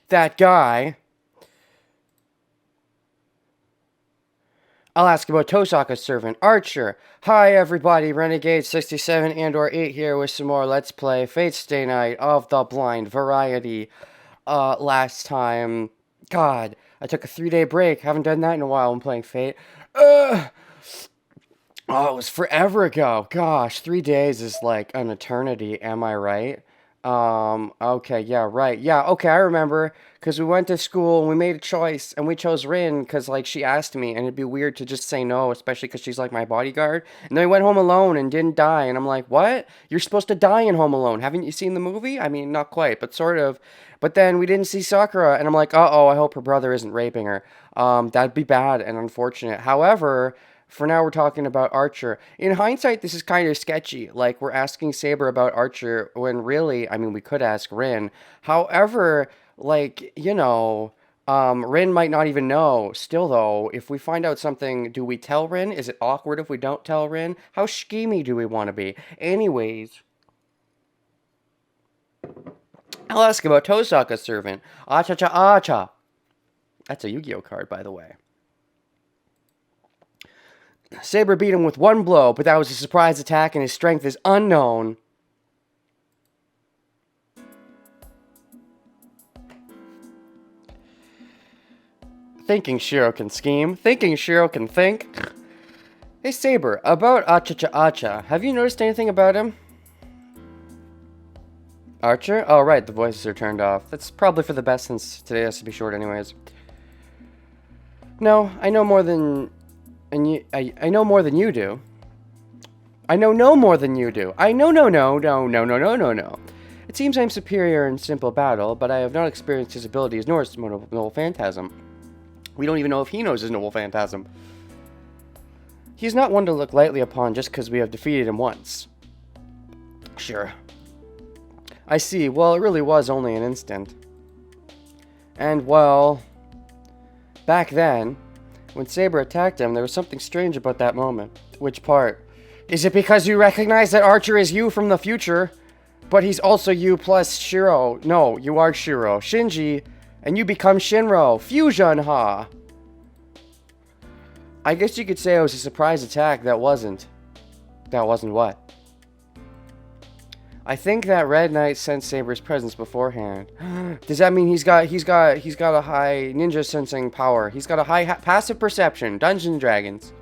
that guy. I'll ask about Tosaka's servant, Archer. Hi everybody, Renegade 67 and or 8 here with some more Let's Play Fate Stay Night of the Blind Variety. Last time, God, I took a 3-day break. Haven't done that in a while. I'm playing Fate. Oh, it was forever ago. Gosh, 3 days is like an eternity. Am I right? Okay, yeah, right. Yeah, okay, I remember. Because we went to school and we made a choice and we chose Rin because, like, she asked me and it'd be weird to just say no, especially because she's like my bodyguard. And then we went home alone and didn't die. And I'm like, what? You're supposed to die in Home Alone. Haven't you seen the movie? I mean, not quite, but sort of. But then we didn't see Sakura and I'm like, uh-oh, I hope her brother isn't raping her. That'd be bad and unfortunate. However, for now, we're talking about Archer. In hindsight, this is kind of sketchy. Like, we're asking Saber about Archer when really, I mean, we could ask Rin. However, like, Rin might not even know. Still, though, if we find out something, do we tell Rin? Is it awkward if we don't tell Rin? How schemy do we want to be? Anyways, I'll ask about Tosaka's servant. Acha-cha-acha. That's a Yu-Gi-Oh card, by the way. Saber beat him with one blow, but that was a surprise attack and his strength is unknown. Thinking Shiro can scheme. Thinking Shiro can think. Hey Saber, about Acha-cha-acha, have you noticed anything about him? Archer? Oh right, the voices are turned off. That's probably for the best since today has to be short anyways. No, I know more than... I know more than you do. I know no more than you do. I know no. It seems I'm superior in simple battle, but I have not experienced his abilities nor his noble phantasm. We don't even know if he knows his noble phantasm. He's not one to look lightly upon just because we have defeated him once. Sure. I see. Well, it really was only an instant. And, well... Back then, when Saber attacked him, there was something strange about that moment. Which part? Is it because you recognize that Archer is you from the future? But he's also you plus Shiro. No, you are Shiro. Shinji. And you become Shinro. Fusion, ha! I guess you could say it was a surprise attack that wasn't. That wasn't what? I think that Red Knight sensed Saber's presence beforehand. Does that mean he's got a high ninja sensing power? He's got a high passive perception. Dungeons and Dragons.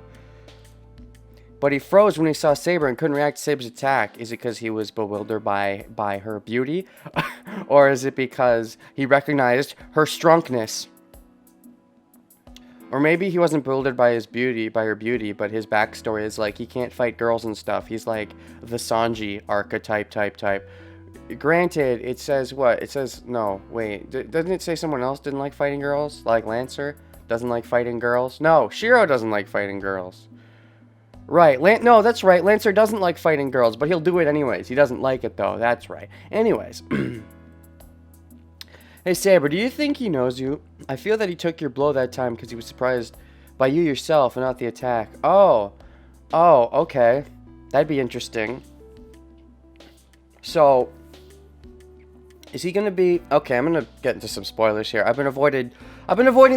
But he froze when he saw Saber and couldn't react to Saber's attack. Is it because he was bewildered by her beauty? Or is it because he recognized her strungness? Or maybe he wasn't bewildered by her beauty, but his backstory is like he can't fight girls and stuff. He's like the Sanji archetype type. Granted, it says what? It says, no, wait. Doesn't it say someone else didn't like fighting girls? Like Lancer doesn't like fighting girls? No, Shiro doesn't like fighting girls. Right, no, that's right. Lancer doesn't like fighting girls, but he'll do it anyways. He doesn't like it, though. That's right. Anyways. Hey, Saber, do you think he knows you? I feel that he took your blow that time because he was surprised by you yourself and not the attack. Oh, okay. That'd be interesting. So, is he gonna be... Okay, I'm gonna get into some spoilers here. I've been avoiding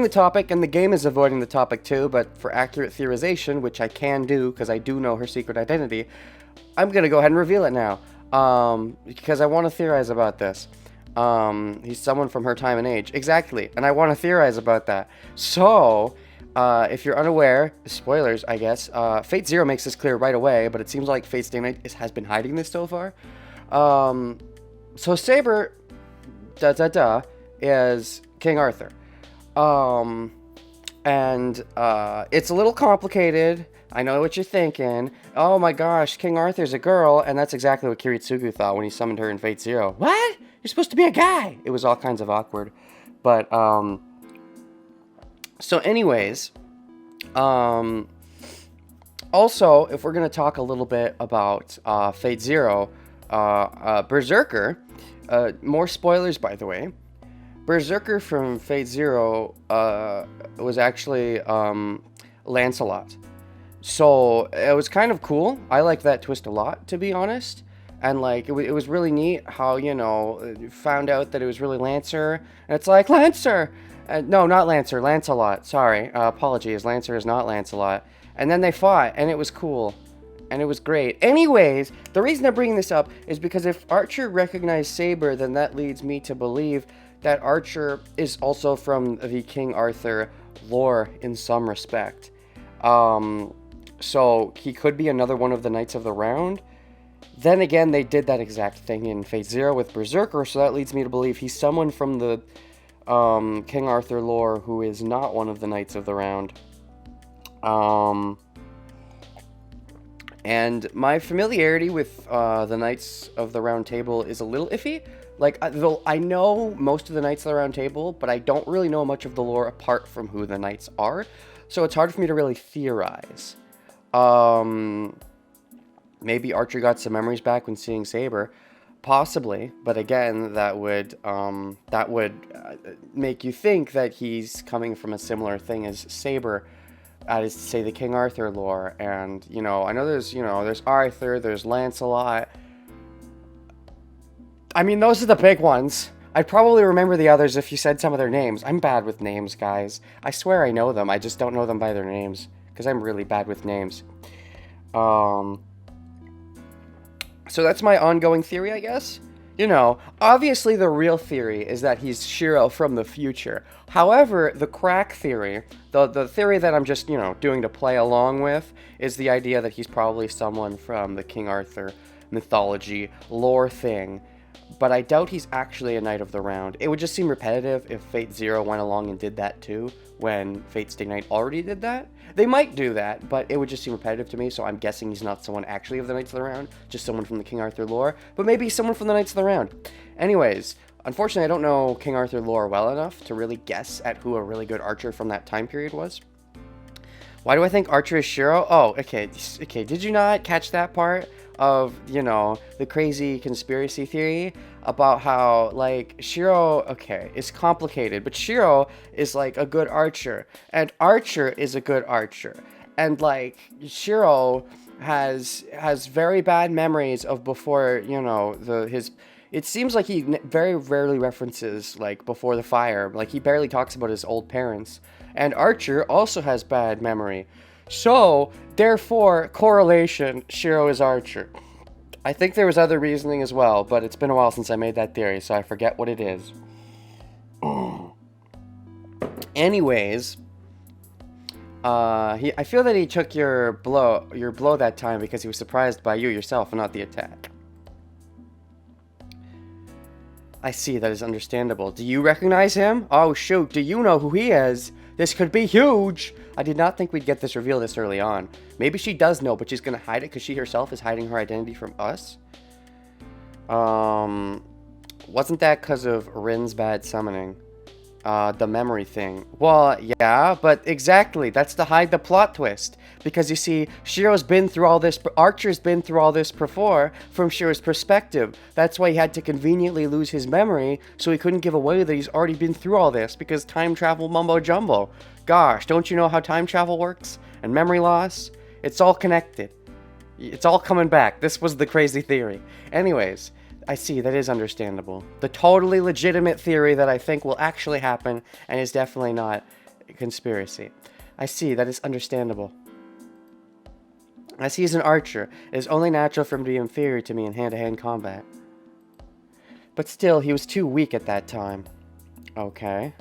the topic, and the game is avoiding the topic too, but for accurate theorization, which I can do, because I do know her secret identity, I'm gonna go ahead and reveal it now. Because I want to theorize about this. He's someone from her time and age. Exactly, and I want to theorize about that. So... if you're unaware, spoilers, I guess, Fate Zero makes this clear right away, but it seems like Fate Stay Night has been hiding this so far. So Saber, is King Arthur. It's a little complicated. I know what you're thinking. Oh my gosh, King Arthur's a girl, and that's exactly what Kiritsugu thought when he summoned her in Fate Zero. What? You're supposed to be a guy! It was all kinds of awkward. But, so anyways, also, if we're going to talk a little bit about Fate Zero, Berserker, more spoilers by the way, Berserker from Fate Zero was actually Lancelot. So it was kind of cool. I like that twist a lot, to be honest. And like it was really neat how found out that it was really Lancer, and it's like Lancer, no, not Lancer, Lancelot. Sorry, apologies. Lancer is not Lancelot. And then they fought, and it was cool, and it was great. Anyways, the reason I'm bringing this up is because if Archer recognized Saber, then that leads me to believe that Archer is also from the King Arthur lore in some respect. So he could be another one of the Knights of the Round. Then again, they did that exact thing in Fate Zero with Berserker, so that leads me to believe he's someone from the King Arthur lore who is not one of the Knights of the Round. And my familiarity with the Knights of the Round Table is a little iffy. Like, though I know most of the Knights of the Round Table, but I don't really know much of the lore apart from who the Knights are. So it's hard for me to really theorize. Maybe Archer got some memories back when seeing Saber. Possibly, but again, that would make you think that he's coming from a similar thing as Saber, that is to say, the King Arthur lore. And I know there's Arthur, there's Lancelot. I mean, those are the big ones. I'd probably remember the others if you said some of their names. I'm bad with names, guys. I swear I know them. I just don't know them by their names because I'm really bad with names. So that's my ongoing theory, I guess. Obviously the real theory is that he's Shiro from the future. However, the crack theory, the theory that I'm just, doing to play along with, is the idea that he's probably someone from the King Arthur mythology lore thing. But I doubt he's actually a Knight of the Round. It would just seem repetitive if Fate Zero went along and did that too, when Fate Stay Night already did that. They might do that, but it would just seem repetitive to me, so I'm guessing he's not someone actually of the Knights of the Round, just someone from the King Arthur lore, but maybe someone from the Knights of the Round. Anyways, unfortunately I don't know King Arthur lore well enough to really guess at who a really good archer from that time period was. Why do I think Archer is Shiro? Oh, okay, did you not catch that part of, the crazy conspiracy theory about how, like, Shiro, is complicated, but Shiro is, like, a good archer, and Archer is a good archer, and, like, Shiro has very bad memories of before, it seems like he very rarely references, like, before the fire, like, he barely talks about his old parents, and Archer also has bad memory. So, therefore, correlation, Shiro is Archer. I think there was other reasoning as well, but it's been a while since I made that theory, so I forget what it is. Anyways, I feel that he took your blow that time because he was surprised by you yourself and not the attack. I see, that is understandable. Do you recognize him? Oh shoot, do you know who he is? This could be huge! I did not think we'd get this reveal this early on. Maybe she does know, but she's gonna hide it because she herself is hiding her identity from us? Wasn't that because of Rin's bad summoning? The memory thing. Well, yeah, but exactly, that's to hide the plot twist. Because you see, Shiro's been through all this, Archer's been through all this before, from Shiro's perspective. That's why he had to conveniently lose his memory, so he couldn't give away that he's already been through all this, because time travel mumbo jumbo. Gosh, don't you know how time travel works? And memory loss? It's all connected. It's all coming back. This was the crazy theory. Anyways, I see, that is understandable. The totally legitimate theory that I think will actually happen and is definitely not a conspiracy. I see, that is understandable. As he is an archer, it is only natural for him to be inferior to me in hand-to-hand combat. But still, he was too weak at that time. Okay.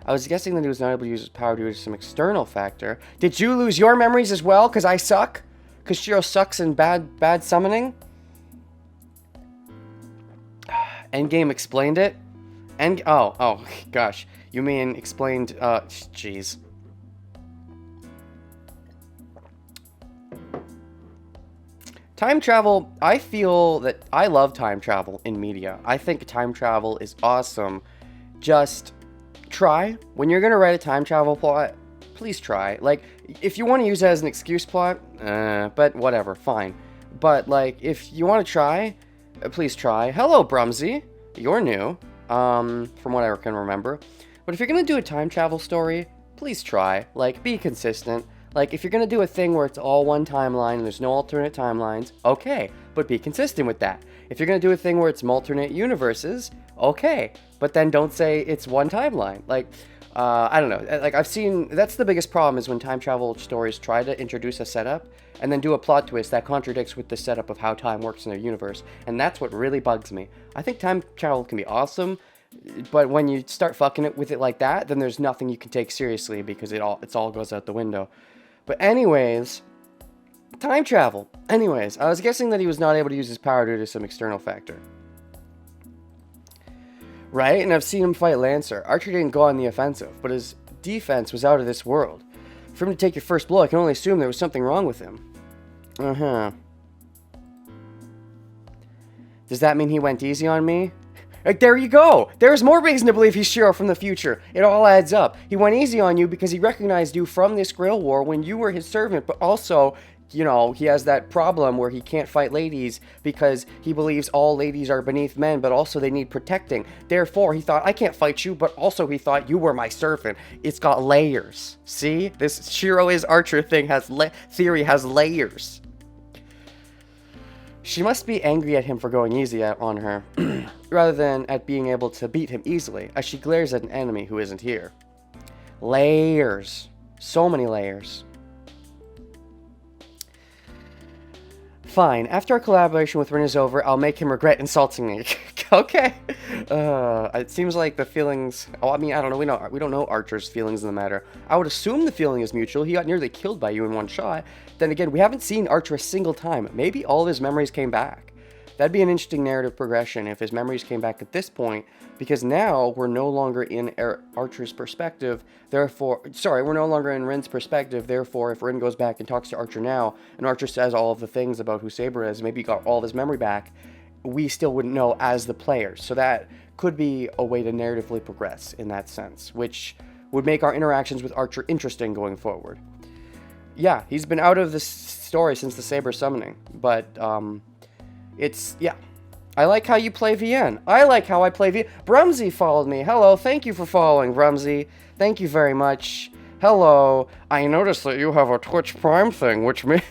I was guessing that he was not able to use his power due to some external factor. Did you lose your memories as well? Because I suck? Because Shiro sucks in bad summoning? Endgame explained it? Oh, gosh. You mean explained, jeez. Time travel, I feel that I love time travel in media. I think time travel is awesome. Just try. When you're going to write a time travel plot, please try. Like, if you want to use it as an excuse plot, but whatever, fine. But, like, if you want to try, please try. Hello, Brumsy. You're new, from what I can remember. But if you're going to do a time travel story, please try. Like, be consistent. Like, if you're going to do a thing where it's all one timeline and there's no alternate timelines, okay. but be consistent with that. If you're going to do a thing where it's alternate universes, okay, but then don't say it's one timeline. Like, I don't know. Like, I've seen, that's the biggest problem is when time travel stories try to introduce a setup and then do a plot twist that contradicts with the setup of how time works in their universe. And that's what really bugs me. I think time travel can be awesome, but when you start fucking it with it like that, then there's nothing you can take seriously because it's all goes out the window. But anyways, time travel. Anyways, I was guessing that he was not able to use his power due to some external factor. Right? And I've seen him fight Lancer. Archer didn't go on the offensive, but his defense was out of this world. For him to take your first blow, I can only assume there was something wrong with him. Uh-huh. Does that mean he went easy on me? Like, there you go! There's more reason to believe he's Shiro from the future. It all adds up. He went easy on you because he recognized you from this Grail War when you were his servant, but also, you know, he has that problem where he can't fight ladies because he believes all ladies are beneath men, but also they need protecting. Therefore, he thought, I can't fight you, but also he thought you were my servant. It's got layers. See? This Shiro is Archer thing theory has layers. She must be angry at him for going easy on her, rather than at being able to beat him easily, as she glares at an enemy who isn't here. Layers. So many layers. Fine. After our collaboration with Rin is over, I'll make him regret insulting me. Okay. It seems like the feelings... Oh, I mean, I don't know. We don't know Archer's feelings in the matter. I would assume the feeling is mutual. He got nearly killed by you in one shot. Then again, we haven't seen Archer a single time. Maybe all of his memories came back. That'd be an interesting narrative progression if his memories came back at this point, because now we're no longer in Archer's perspective, therefore... Sorry, we're no longer in Rin's perspective, therefore, if Rin goes back and talks to Archer now, and Archer says all of the things about who Saber is, maybe he got all of his memory back, we still wouldn't know as the players. So that could be a way to narratively progress in that sense, which would make our interactions with Archer interesting going forward. Yeah, he's been out of this story since the Saber summoning, but, yeah. I like how you play VN. I like how I play VN. Brumsy followed me. Hello, thank you for following, Brumsy. Thank you very much. Hello. I noticed that you have a Twitch Prime thing, which me...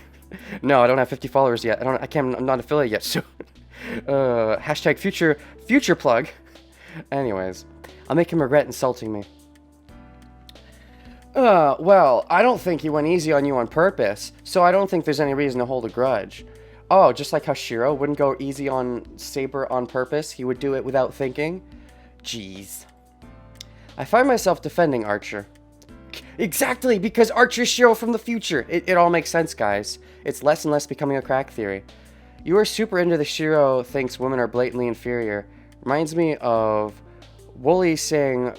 No, I don't have 50 followers yet. I'm not affiliated yet, so... hashtag future plug. Anyways, I'll make him regret insulting me. Well, I don't think he went easy on you on purpose, so I don't think there's any reason to hold a grudge. Oh, just like how Shiro wouldn't go easy on Saber on purpose, he would do it without thinking? Jeez. I find myself defending Archer. Exactly, because Archer's Shiro from the future. It all makes sense, guys. It's less and less becoming a crack theory. You are super into the Shiro thinks women are blatantly inferior. Reminds me of Wooly saying,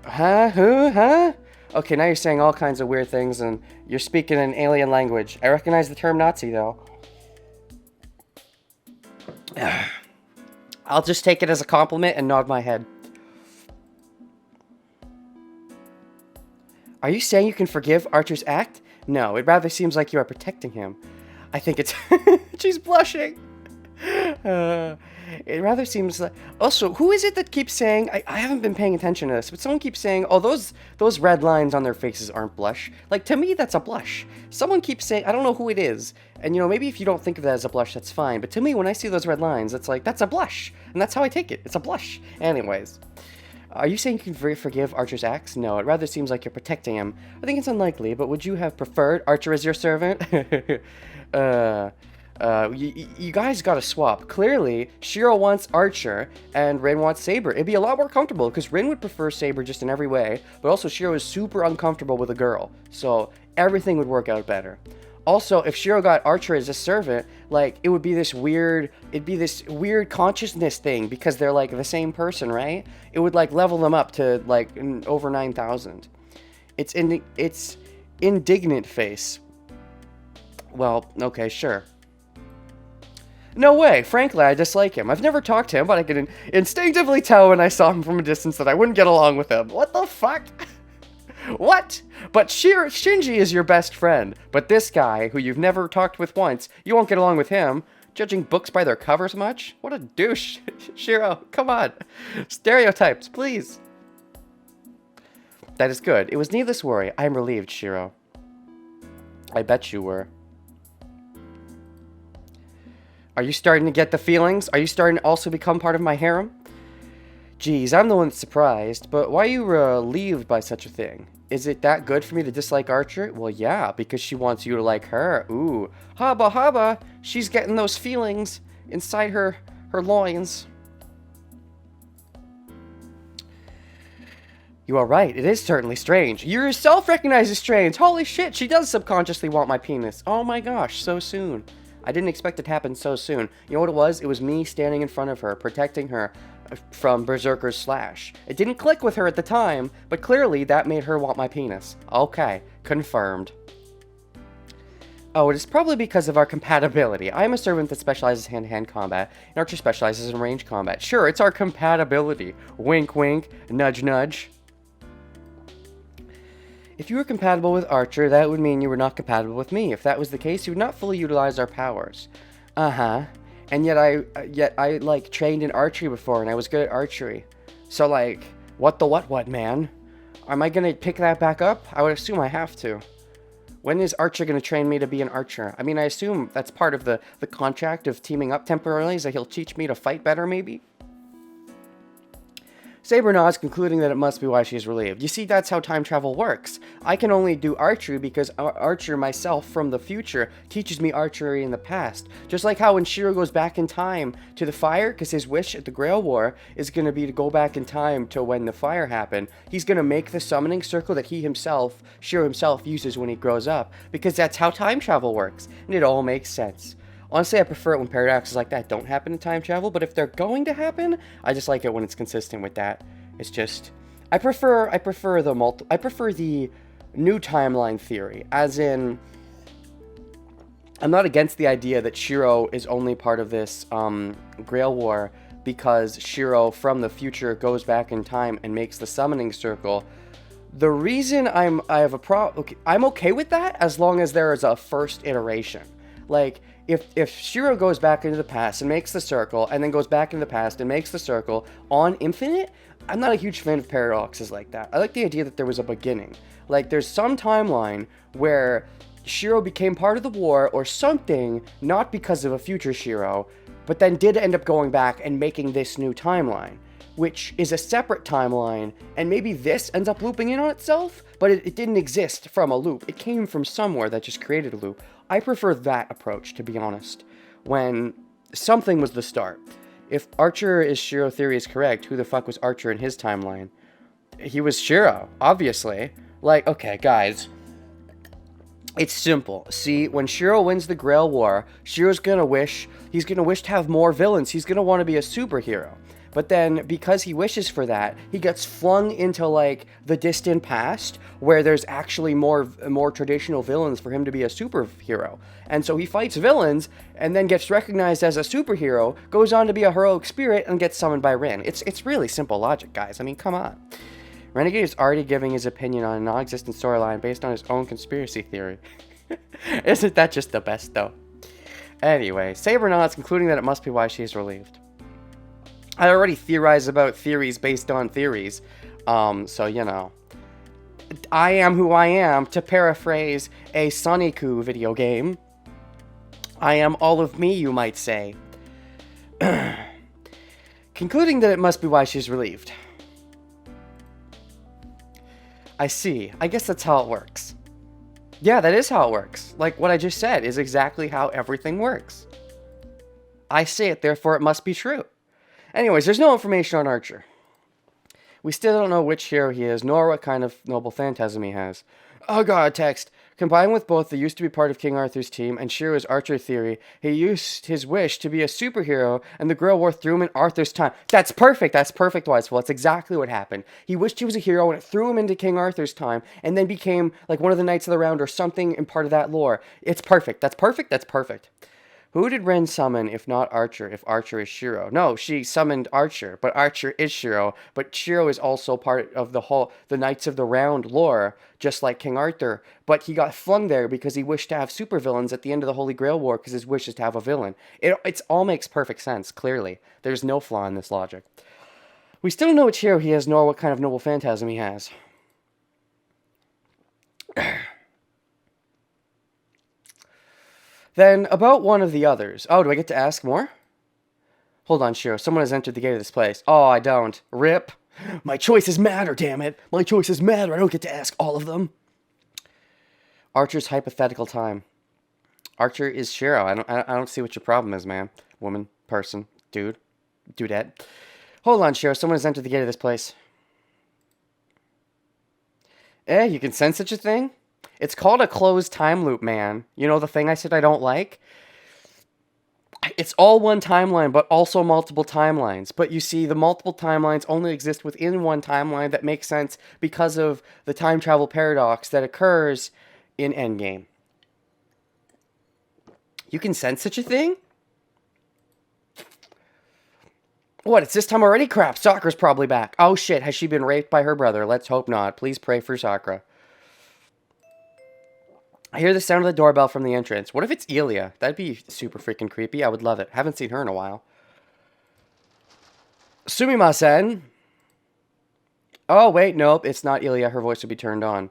huh, who, huh? Okay, now you're saying all kinds of weird things and you're speaking an alien language. I recognize the term Nazi, though. I'll just take it as a compliment and nod my head. Are you saying you can forgive Archer's act? No, it rather seems like you are protecting him. I think it's... She's blushing. It rather seems like... Also, who is it that keeps saying... I haven't been paying attention to this, but someone keeps saying, oh, those red lines on their faces aren't blush. Like, to me, that's a blush. Someone keeps saying... I don't know who it is. And, you know, maybe if you don't think of that as a blush, that's fine. But to me, when I see those red lines, it's like, that's a blush. And that's how I take it. It's a blush. Anyways. Are you saying you can forgive Archer's acts? No, it rather seems like you're protecting him. I think it's unlikely, but would you have preferred Archer as your servant? You guys gotta swap. Clearly, Shiro wants Archer, and Rin wants Saber. It'd be a lot more comfortable, because Rin would prefer Saber just in every way, but also Shiro is super uncomfortable with a girl, so everything would work out better. Also, if Shiro got Archer as a servant, like, it'd be this weird consciousness thing, because they're, like, the same person, right? It would, like, level them up to, like, over 9,000. It's indignant face. Well, okay, sure. No way, frankly, I dislike him. I've never talked to him, but I could instinctively tell when I saw him from a distance that I wouldn't get along with him. What the fuck? What? But Shinji is your best friend. But this guy, who you've never talked with once, you won't get along with him. Judging books by their covers much? What a douche. Shiro, come on. Stereotypes, please. That is good. It was needless worry. I am relieved, Shiro. I bet you were. Are you starting to get the feelings? Are you starting to also become part of my harem? Geez, I'm the one that's surprised, but why are you relieved by such a thing? Is it that good for me to dislike Archer? Well, yeah, because she wants you to like her. Ooh, haba haba, she's getting those feelings inside her loins. You are right, it is certainly strange. You yourself recognize it's strange. Holy shit, she does subconsciously want my penis. Oh my gosh, so soon. I didn't expect it to happen so soon. You know what it was? It was me standing in front of her, protecting her from Berserker's slash. It didn't click with her at the time, but clearly that made her want my penis. Okay, confirmed. Oh, it is probably because of our compatibility. I am a servant that specializes in hand-to-hand combat, and Archer specializes in range combat. Sure, it's our compatibility. Wink, wink, nudge, nudge. If you were compatible with Archer, that would mean you were not compatible with me. If that was the case, you would not fully utilize our powers. Uh-huh. And yet I like, trained in archery before, and I was good at archery. So, like, what, man? Am I gonna pick that back up? I would assume I have to. When is Archer gonna train me to be an archer? I mean, I assume that's part of the contract of teaming up temporarily, is that he'll teach me to fight better, maybe? Saber nods, concluding that it must be why she is relieved. You see, that's how time travel works. I can only do archery because Archer myself from the future teaches me archery in the past. Just like how when Shiro goes back in time to the fire, because his wish at the Grail War is going to be to go back in time to when the fire happened. He's going to make the summoning circle that Shiro himself, uses when he grows up, because that's how time travel works, and it all makes sense. Honestly, I prefer it when paradoxes like that don't happen in time travel, but if they're going to happen, I just like it when it's consistent with that. It's just, I prefer the new timeline theory, as in, I'm not against the idea that Shiro is only part of this Grail War because Shiro from the future goes back in time and makes the summoning circle. The reason I'm okay with that as long as there is a first iteration. Like, if Shiro goes back into the past and makes the circle, and then goes back into the past and makes the circle on Infinite, I'm not a huge fan of paradoxes like that. I like the idea that there was a beginning. Like, there's some timeline where Shiro became part of the war or something, not because of a future Shiro, but then did end up going back and making this new timeline, which is a separate timeline, and maybe this ends up looping in on itself, but it didn't exist from a loop. It came from somewhere that just created a loop. I prefer that approach, to be honest, when something was the start. If Archer is Shiro theory is correct, who the fuck was Archer in his timeline? He was Shiro, obviously. Like, okay, guys, it's simple. See, when Shiro wins the Grail War, he's gonna wish to have more villains. He's gonna want to be a superhero. But then, because he wishes for that, he gets flung into, like, the distant past, where there's actually more traditional villains for him to be a superhero. And so he fights villains, and then gets recognized as a superhero, goes on to be a heroic spirit, and gets summoned by Rin. It's really simple logic, guys. I mean, come on. Renegade is already giving his opinion on a non-existent storyline based on his own conspiracy theory. Isn't that just the best, though? Anyway, Saber nods, concluding that it must be why she is relieved. I already theorized about theories based on theories, so, you know. I am who I am, to paraphrase a Sonic-Ku video game. I am all of me, you might say. Concluding that it must be why she's relieved. I see. I guess that's how it works. Yeah, that is how it works. Like, what I just said is exactly how everything works. I say it, therefore it must be true. Anyways, there's no information on Archer. We still don't know which hero he is, nor what kind of noble phantasm he has. Oh god, text. Combined with both the used to be part of King Arthur's team and Shiro's Archer theory, he used his wish to be a superhero, and the Grail War threw him in Arthur's time. That's perfect, Wiseful. That's exactly what happened. He wished he was a hero, and it threw him into King Arthur's time, and then became, like, one of the Knights of the Round or something in part of that lore. It's perfect. That's perfect. Who did Ren summon if not Archer, if Archer is Shiro? No, she summoned Archer, but Archer is Shiro. But Shiro is also part of the Knights of the Round lore, just like King Arthur. But he got flung there because he wished to have supervillains at the end of the Holy Grail War because his wish is to have a villain. It all makes perfect sense, clearly. There's no flaw in this logic. We still don't know which hero he is, nor what kind of noble phantasm he has. Then about one of the others. Oh, do I get to ask more? Hold on, Shiro. Someone has entered the gate of this place. Oh, I don't. Rip. My choices matter, damn it. My choices matter. I don't get to ask all of them. Archer's hypothetical time. Archer is Shiro. I don't see what your problem is, man. Woman, person, dude, dudette. Hold on, Shiro. Someone has entered the gate of this place. You can sense such a thing? It's called a closed time loop, man. You know the thing I said I don't like? It's all one timeline, but also multiple timelines. But you see, the multiple timelines only exist within one timeline that makes sense because of the time travel paradox that occurs in Endgame. You can sense such a thing? What, it's this time already? Crap, Sakura's probably back. Oh shit, has she been raped by her brother? Let's hope not. Please pray for Sakura. I hear the sound of the doorbell from the entrance. What if it's Elia? That'd be super freaking creepy. I would love it. Haven't seen her in a while. Sumimasen. Oh, wait, nope. It's not Elia. Her voice would be turned on.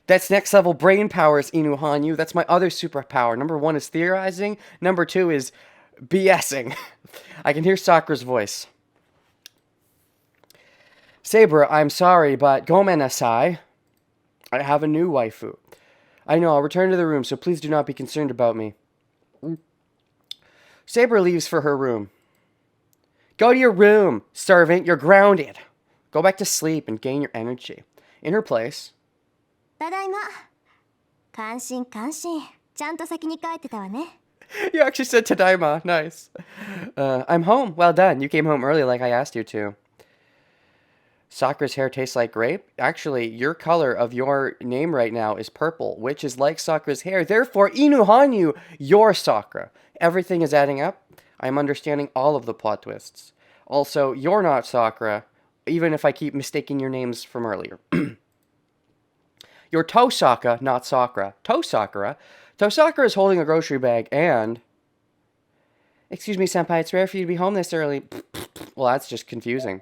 That's next level brain powers, Inu Hanyu. That's my other superpower. Number 1 is theorizing. Number 2 is BSing. I can hear Sakura's voice. Sabra, I'm sorry, but gomenasai. I have a new waifu. I know, I'll return to the room, so please do not be concerned about me. Sabra leaves for her room. Go to your room, servant, you're grounded. Go back to sleep and gain your energy. In her place... Tadaima. Kanshin, kanshin. Chanto saki ni kaete ta wa ne. You actually said Tadaima. Nice. I'm home. Well done. You came home early like I asked you to. Sakura's hair tastes like grape? Actually, your color of your name right now is purple, which is like Sakura's hair. Therefore, Inu Hanyu, you're Sakura. Everything is adding up. I'm understanding all of the plot twists. Also, you're not Sakura, even if I keep mistaking your names from earlier. You're Tosaka, not Sakura. Tosakura? Tosakura is holding a grocery bag and... Excuse me, senpai, it's rare for you to be home this early. Well, that's just confusing.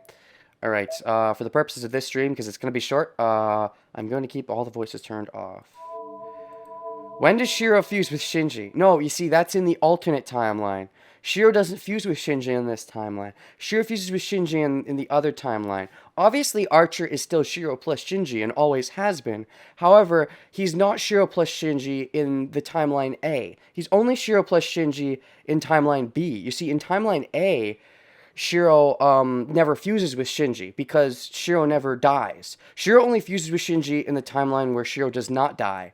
Alright, for the purposes of this stream, because it's going to be short, I'm going to keep all the voices turned off. When does Shiro fuse with Shinji? No, you see, that's in the alternate timeline. Shiro doesn't fuse with Shinji in this timeline. Shiro fuses with Shinji in the other timeline. Obviously, Archer is still Shiro plus Shinji and always has been. However, he's not Shiro plus Shinji in the timeline A. He's only Shiro plus Shinji in timeline B. You see, in timeline A... Shiro never fuses with Shinji because Shiro never dies. Shiro only fuses with Shinji in the timeline where Shiro does not die.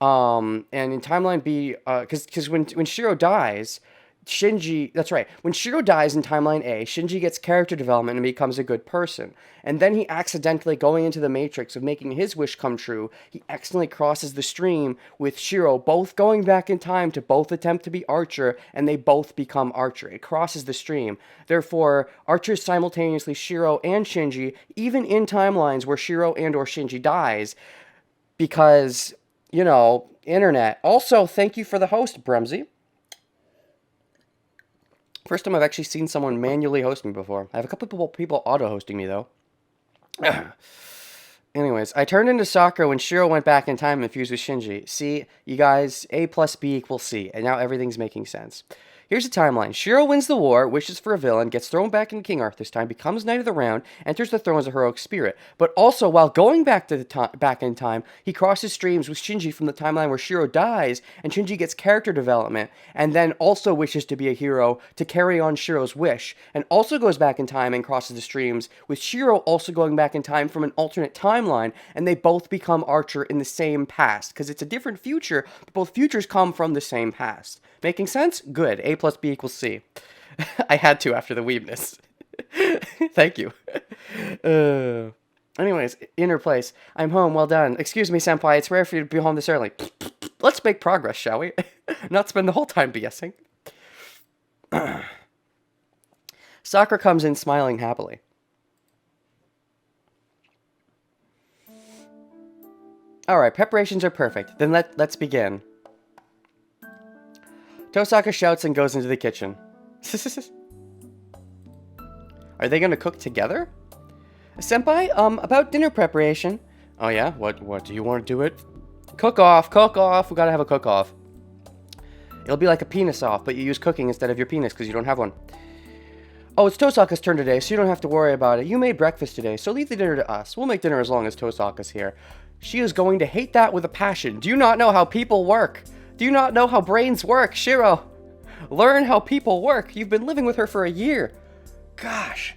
And in timeline B, because when Shiro dies, Shinji, that's right, when Shiro dies in timeline A, Shinji gets character development and becomes a good person. And then he accidentally, going into the matrix of making his wish come true, he accidentally crosses the stream with Shiro, both going back in time to both attempt to be Archer, and they both become Archer. It crosses the stream. Therefore, Archer is simultaneously Shiro and Shinji, even in timelines where Shiro and or Shinji dies, because, you know, internet. Also, thank you for the host, Brumsy. First time I've actually seen someone manually host me before. I have a couple of people auto-hosting me, though. Anyways, I turned into Sakura when Shiro went back in time and fused with Shinji. See, you guys, A plus B equals C, and now everything's making sense. Here's the timeline. Shiro wins the war, wishes for a villain, gets thrown back into King Arthur's time, becomes Knight of the Round, enters the throne as a heroic spirit. But also, while going back to back in time, he crosses streams with Shinji from the timeline where Shiro dies, and Shinji gets character development, and then also wishes to be a hero to carry on Shiro's wish, and also goes back in time and crosses the streams with Shiro also going back in time from an alternate timeline, and they both become Archer in the same past, because it's a different future, but both futures come from the same past. Making sense? Good. A plus B equals C. I had to after the weebness. Thank you. Anyways, inner place. I'm home. Well done. Excuse me, senpai. It's rare for you to be home this early. Let's make progress, shall we? Not spend the whole time BSing. Sakura comes in smiling happily. Alright, preparations are perfect. Then let's begin. Tosaka shouts and goes into the kitchen. Are they gonna cook together? Senpai, about dinner preparation. Oh yeah? What do you want to do it? Cook off! We gotta have a cook off. It'll be like a penis off, but you use cooking instead of your penis because you don't have one. Oh, it's Tosaka's turn today, so you don't have to worry about it. You made breakfast today, so leave the dinner to us. We'll make dinner as long as Tosaka's here. She is going to hate that with a passion. Do you not know how people work? Do you not know how brains work, Shiro? Learn how people work. You've been living with her for a year. Gosh.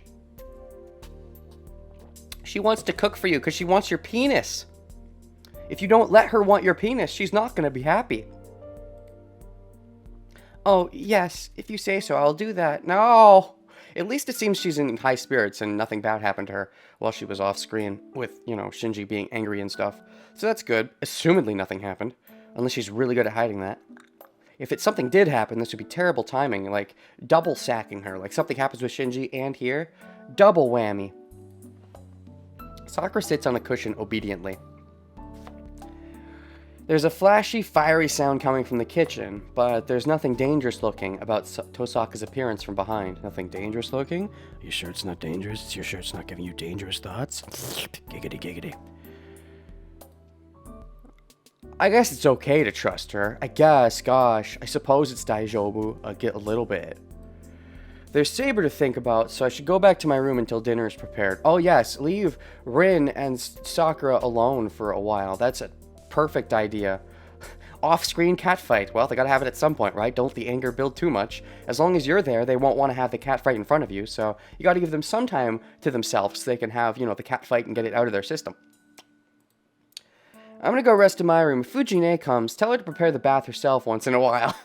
She wants to cook for you because she wants your penis. If you don't let her want your penis, she's not going to be happy. Oh, yes, if you say so, I'll do that. No! At least it seems she's in high spirits and nothing bad happened to her while she was off screen with, Shinji being angry and stuff. So that's good. Assumedly nothing happened. Unless she's really good at hiding that. If something did happen, this would be terrible timing. Like, double sacking her. Like, something happens with Shinji and here. Double whammy. Sakura sits on a cushion obediently. There's a flashy, fiery sound coming from the kitchen, but there's nothing dangerous looking about Tosaka's appearance from behind. Nothing dangerous looking? Are you sure it's not dangerous? You're sure it's not giving you dangerous thoughts? Giggity, giggity. I guess it's okay to trust her. I guess, gosh, I suppose it's Daijobu a little bit. There's Saber to think about, so I should go back to my room until dinner is prepared. Oh yes, leave Rin and Sakura alone for a while. That's a perfect idea. Off-screen catfight. Well, they gotta have it at some point, right? Don't the anger build too much. As long as you're there, they won't want to have the catfight in front of you, so you gotta give them some time to themselves so they can have, the catfight and get it out of their system. I'm gonna go rest in my room. If Fujine comes, tell her to prepare the bath herself once in a while.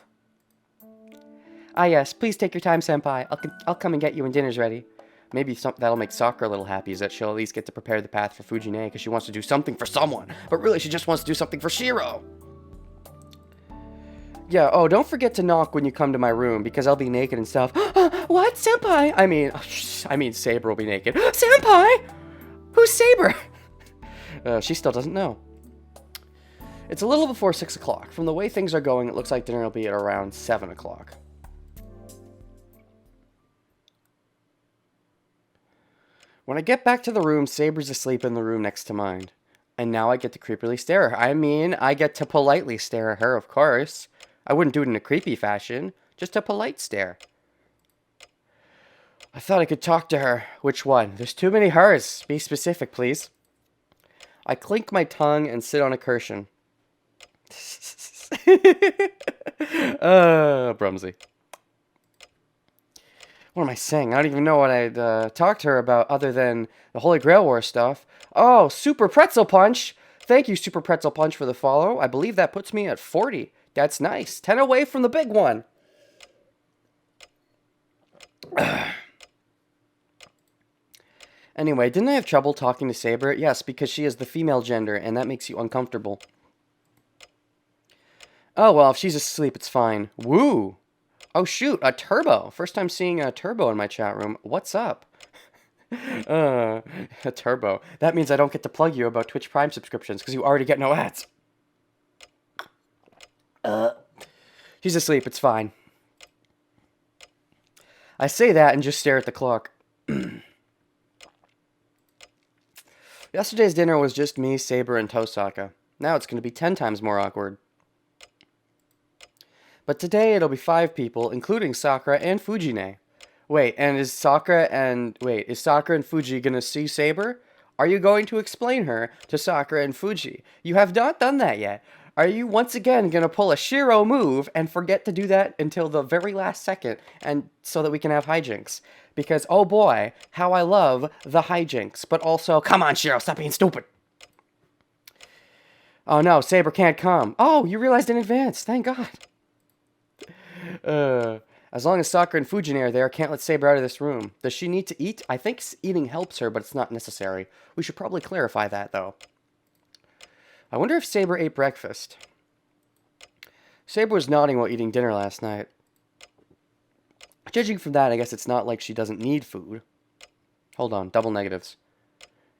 Ah yes, please take your time, senpai. I'll come and get you when dinner's ready. Maybe that'll make Sakura a little happy, is that she'll at least get to prepare the path for Fujine, because she wants to do something for someone. But really, she just wants to do something for Shiro. Yeah, oh, don't forget to knock when you come to my room, because I'll be naked and stuff. What, senpai? I mean, Saber will be naked. Senpai? Who's Saber? She still doesn't know. It's a little before 6 o'clock. From the way things are going, it looks like dinner will be at around 7 o'clock. When I get back to the room, Saber's asleep in the room next to mine. And now I get to creepily stare at her. I mean, I get to politely stare at her, of course. I wouldn't do it in a creepy fashion. Just a polite stare. I thought I could talk to her. Which one? There's too many hers. Be specific, please. I clink my tongue and sit on a cushion. Brumsy. What am I saying? I don't even know what I'd talk to her about other than the Holy Grail War stuff. Oh, Super Pretzel Punch! Thank you, Super Pretzel Punch, for the follow. I believe that puts me at 40. That's nice. 10 away from the big one. Anyway, didn't I have trouble talking to Saber? Yes, because she is the female gender, and that makes you uncomfortable. Oh, well, if she's asleep, it's fine. Woo! Oh, shoot, a Turbo. First time seeing a Turbo in my chat room. What's up? A Turbo. That means I don't get to plug you about Twitch Prime subscriptions, because you already get no ads. She's asleep, it's fine. I say that and just stare at the clock. Yesterday's dinner was just me, Saber, and Tosaka. Now it's going to be 10 times more awkward. But today it'll be 5 people, including Sakura and Fujine. Wait, is Sakura and Fuji gonna see Saber? Are you going to explain her to Sakura and Fuji? You have not done that yet. Are you once again gonna pull a Shiro move and forget to do that until the very last second, and so that we can have hijinks? Because, oh boy, how I love the hijinks. But also, come on, Shiro, stop being stupid. Oh no, Saber can't come. Oh, you realized in advance. Thank God. As long as Sakura and Fujine are there, can't let Saber out of this room. Does she need to eat? I think eating helps her, but it's not necessary. We should probably clarify that, though. I wonder if Saber ate breakfast. Saber was nodding while eating dinner last night. Judging from that, I guess it's not like she doesn't need food. Hold on, double negatives.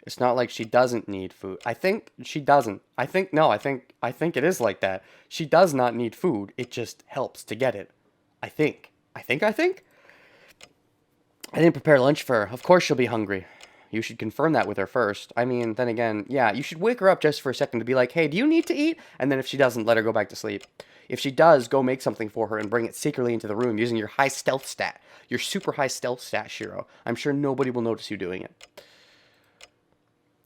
It's not like she doesn't need food. I think she doesn't. I think it is like that. She does not need food. It just helps to get it. I think. I didn't prepare lunch for her. Of course she'll be hungry. You should confirm that with her first. I mean, then again, yeah, you should wake her up just for a second to be like, hey, do you need to eat? And then if she doesn't, let her go back to sleep. If she does, go make something for her and bring it secretly into the room using your high stealth stat. Your super high stealth stat, Shiro. I'm sure nobody will notice you doing it.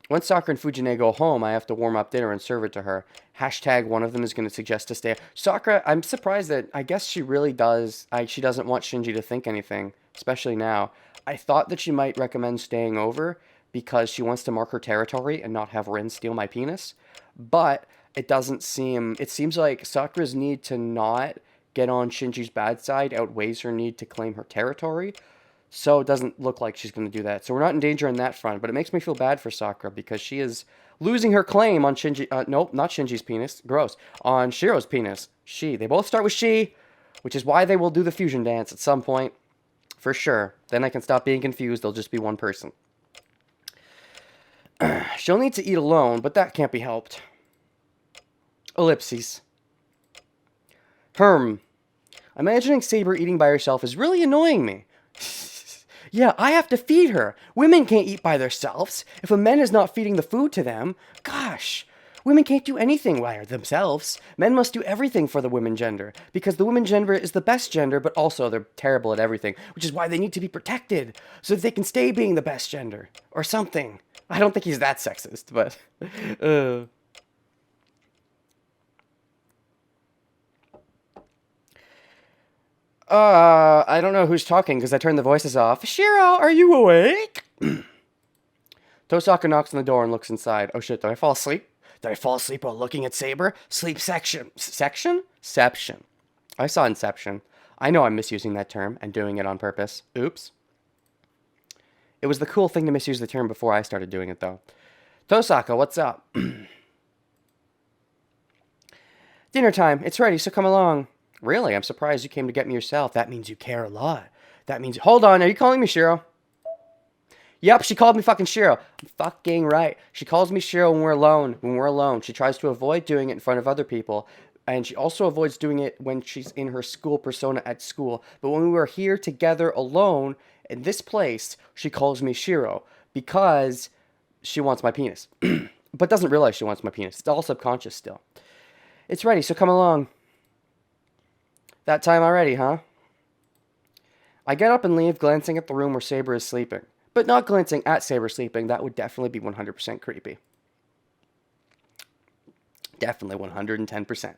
Once Sakura and Fujine go home, I have to warm up dinner and serve it to her. Hashtag one of them is going to suggest to stay. Sakura, I'm surprised that I guess she really does. She doesn't want Shinji to think anything, especially now. I thought that she might recommend staying over because she wants to mark her territory and not have Rin steal my penis. But it doesn't seem. It seems like Sakura's need to not get on Shinji's bad side outweighs her need to claim her territory. So it doesn't look like she's going to do that. So we're not in danger on that front, but it makes me feel bad for Sakura because she is losing her claim on Shinji. Nope, not Shinji's penis. Gross. On Shiro's penis. They both start with she, which is why they will do the fusion dance at some point. For sure. Then I can stop being confused. They'll just be one person. She'll need to eat alone, but that can't be helped. Ellipses. Imagining Saber eating by herself is really annoying me. Yeah, I have to feed her. Women can't eat by themselves. If a man is not feeding the food to them, gosh, women can't do anything by themselves. Men must do everything for the women gender, because the women gender is the best gender, but also they're terrible at everything, which is why they need to be protected, so that they can stay being the best gender, or something. I don't think he's that sexist, but... I don't know who's talking because I turned the voices off. Shiro, are you awake? Tosaka knocks on the door and looks inside. Oh shit, did I fall asleep? Did I fall asleep while looking at Saber? Sleep section. Section? Seption. I saw Inception. I know I'm misusing that term and doing it on purpose. Oops. It was the cool thing to misuse the term before I started doing it, though. Tosaka, what's up? Dinner time. It's ready, so come along. Really? I'm surprised you came to get me yourself. That means you care a lot. That means... Hold on, are you calling me Shiro? Yep, she called me fucking Shiro. I'm fucking right. She calls me Shiro when we're alone. She tries to avoid doing it in front of other people. And she also avoids doing it when she's in her school persona at school. But when we were here together alone in this place, she calls me Shiro. Because she wants my penis. But doesn't realize she wants my penis. It's all subconscious still. It's ready, so come along. That time already, huh? I get up and leave, glancing at the room where Saber is sleeping. But not glancing at Saber sleeping. That would definitely be 100% creepy. Definitely 110%.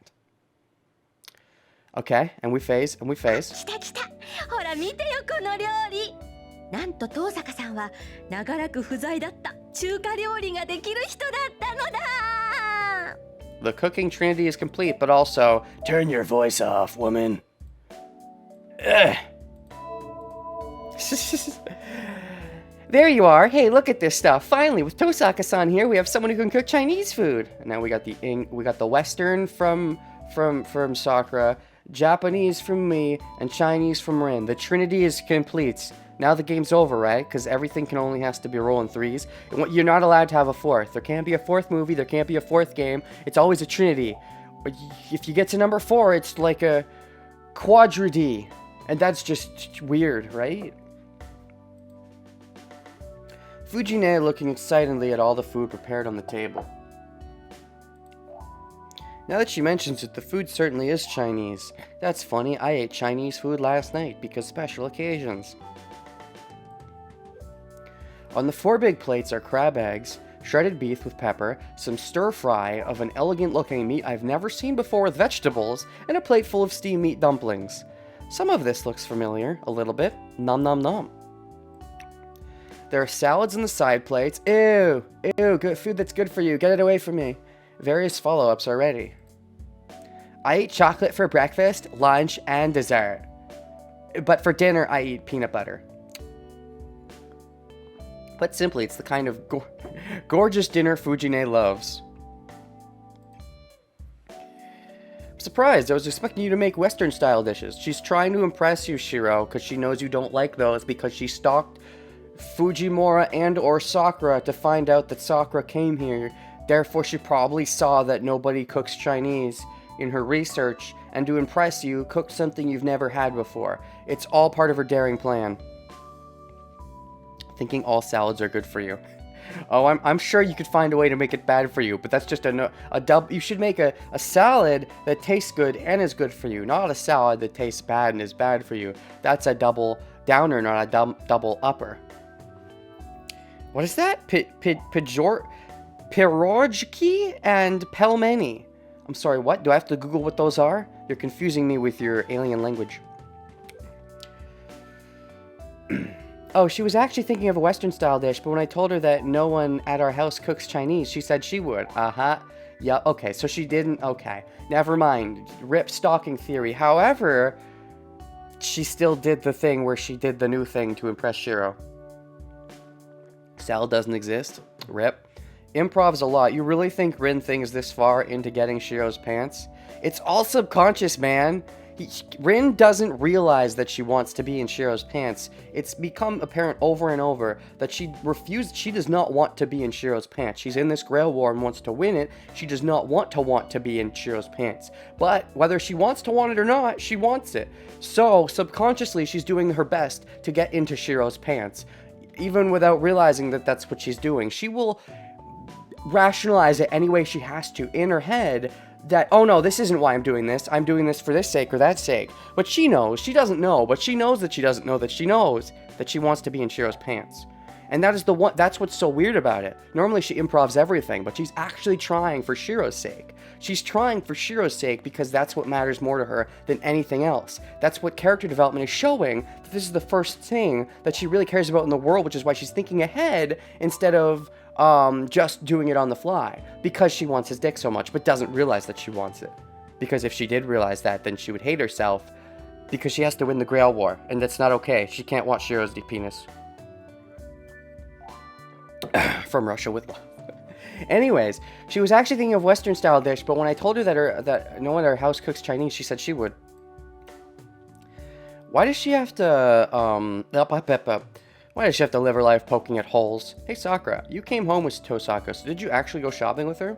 Okay, and we phase. 来た来た。ほら見てよこの料理。なんと遠坂さんは長らく不在だった中華料理ができる人だったのだ。The cooking trinity is complete, but also, turn your voice off, woman. There you are. Hey, look at this stuff. Finally, with Tosaka-san here, we have someone who can cook Chinese food. And now we got the Western from Sakura, Japanese from me, and Chinese from Rin. The trinity is complete. Now the game's over, right? Because everything has to be rolling threes. You're not allowed to have a fourth. There can't be a fourth movie. There can't be a fourth game. It's always a trinity. If you get to number 4, it's like a quadridy. And that's just weird, right? Fujine looking excitedly at all the food prepared on the table. Now that she mentions it, the food certainly is Chinese. That's funny. I ate Chinese food last night because special occasions. On the 4 big plates are crab eggs, shredded beef with pepper, some stir-fry of an elegant-looking meat I've never seen before with vegetables, and a plate full of steamed meat dumplings. Some of this looks familiar, a little bit. Nom nom nom. There are salads in the side plates. Ew! Ew, good food that's good for you. Get it away from me. Various follow-ups are ready. I eat chocolate for breakfast, lunch, and dessert. But for dinner, I eat peanut butter. Put simply, it's the kind of gorgeous dinner Fujine loves. I'm surprised. I was expecting you to make Western-style dishes. She's trying to impress you, Shiro, because she knows you don't like those because she stalked Fujimura and or Sakura to find out that Sakura came here. Therefore, she probably saw that nobody cooks Chinese in her research, and to impress you, cook something you've never had before. It's all part of her daring plan. Thinking all salads are good for you. Oh, I'm sure you could find a way to make it bad for you, but that's just a double. You should make a salad that tastes good and is good for you, not a salad that tastes bad and is bad for you. That's a double downer, not a double upper. What is that? Pirojki and pelmeni. I'm sorry, what? Do I have to Google what those are? You're confusing me with your alien language. Oh, she was actually thinking of a Western-style dish, but when I told her that no one at our house cooks Chinese, she said she would. Uh-huh. Yeah, okay, so she didn't... Okay, never mind. Rip stalking theory. However, she still did the thing where she did the new thing to impress Shiro. Salad doesn't exist. Rip. Improv's a lot. You really think Rin thinks this far into getting Shiro's pants? It's all subconscious, man. Rin doesn't realize that she wants to be in Shiro's pants. It's become apparent over and over that she does not want to be in Shiro's pants. She's in this Grail War and wants to win it. She does not want to be in Shiro's pants. But whether she wants to want it or not, she wants it. So, subconsciously, she's doing her best to get into Shiro's pants. Even without realizing that that's what she's doing. She will rationalize it any way she has to in her head that, oh no, this isn't why I'm doing this. I'm doing this for this sake or that sake. But she knows. She doesn't know. But she knows that she doesn't know that she knows that she wants to be in Shiro's pants. And that is that's what's so weird about it. Normally she improvs everything, but she's actually trying for Shiro's sake. She's trying for Shiro's sake because that's what matters more to her than anything else. That's what character development is showing, that this is the first thing that she really cares about in the world, which is why she's thinking ahead instead of just doing it on the fly. Because she wants his dick so much, but doesn't realize that she wants it. Because if she did realize that, then she would hate herself because she has to win the Grail War, and that's not okay. She can't want Shiro's penis. From Russia with love. Anyways, she was actually thinking of Western-style dish, but when I told her that no one at her house cooks Chinese, she said she would. Why does she have to, why does she have to live her life poking at holes? Hey, Sakura, you came home with Tosaka, so did you actually go shopping with her?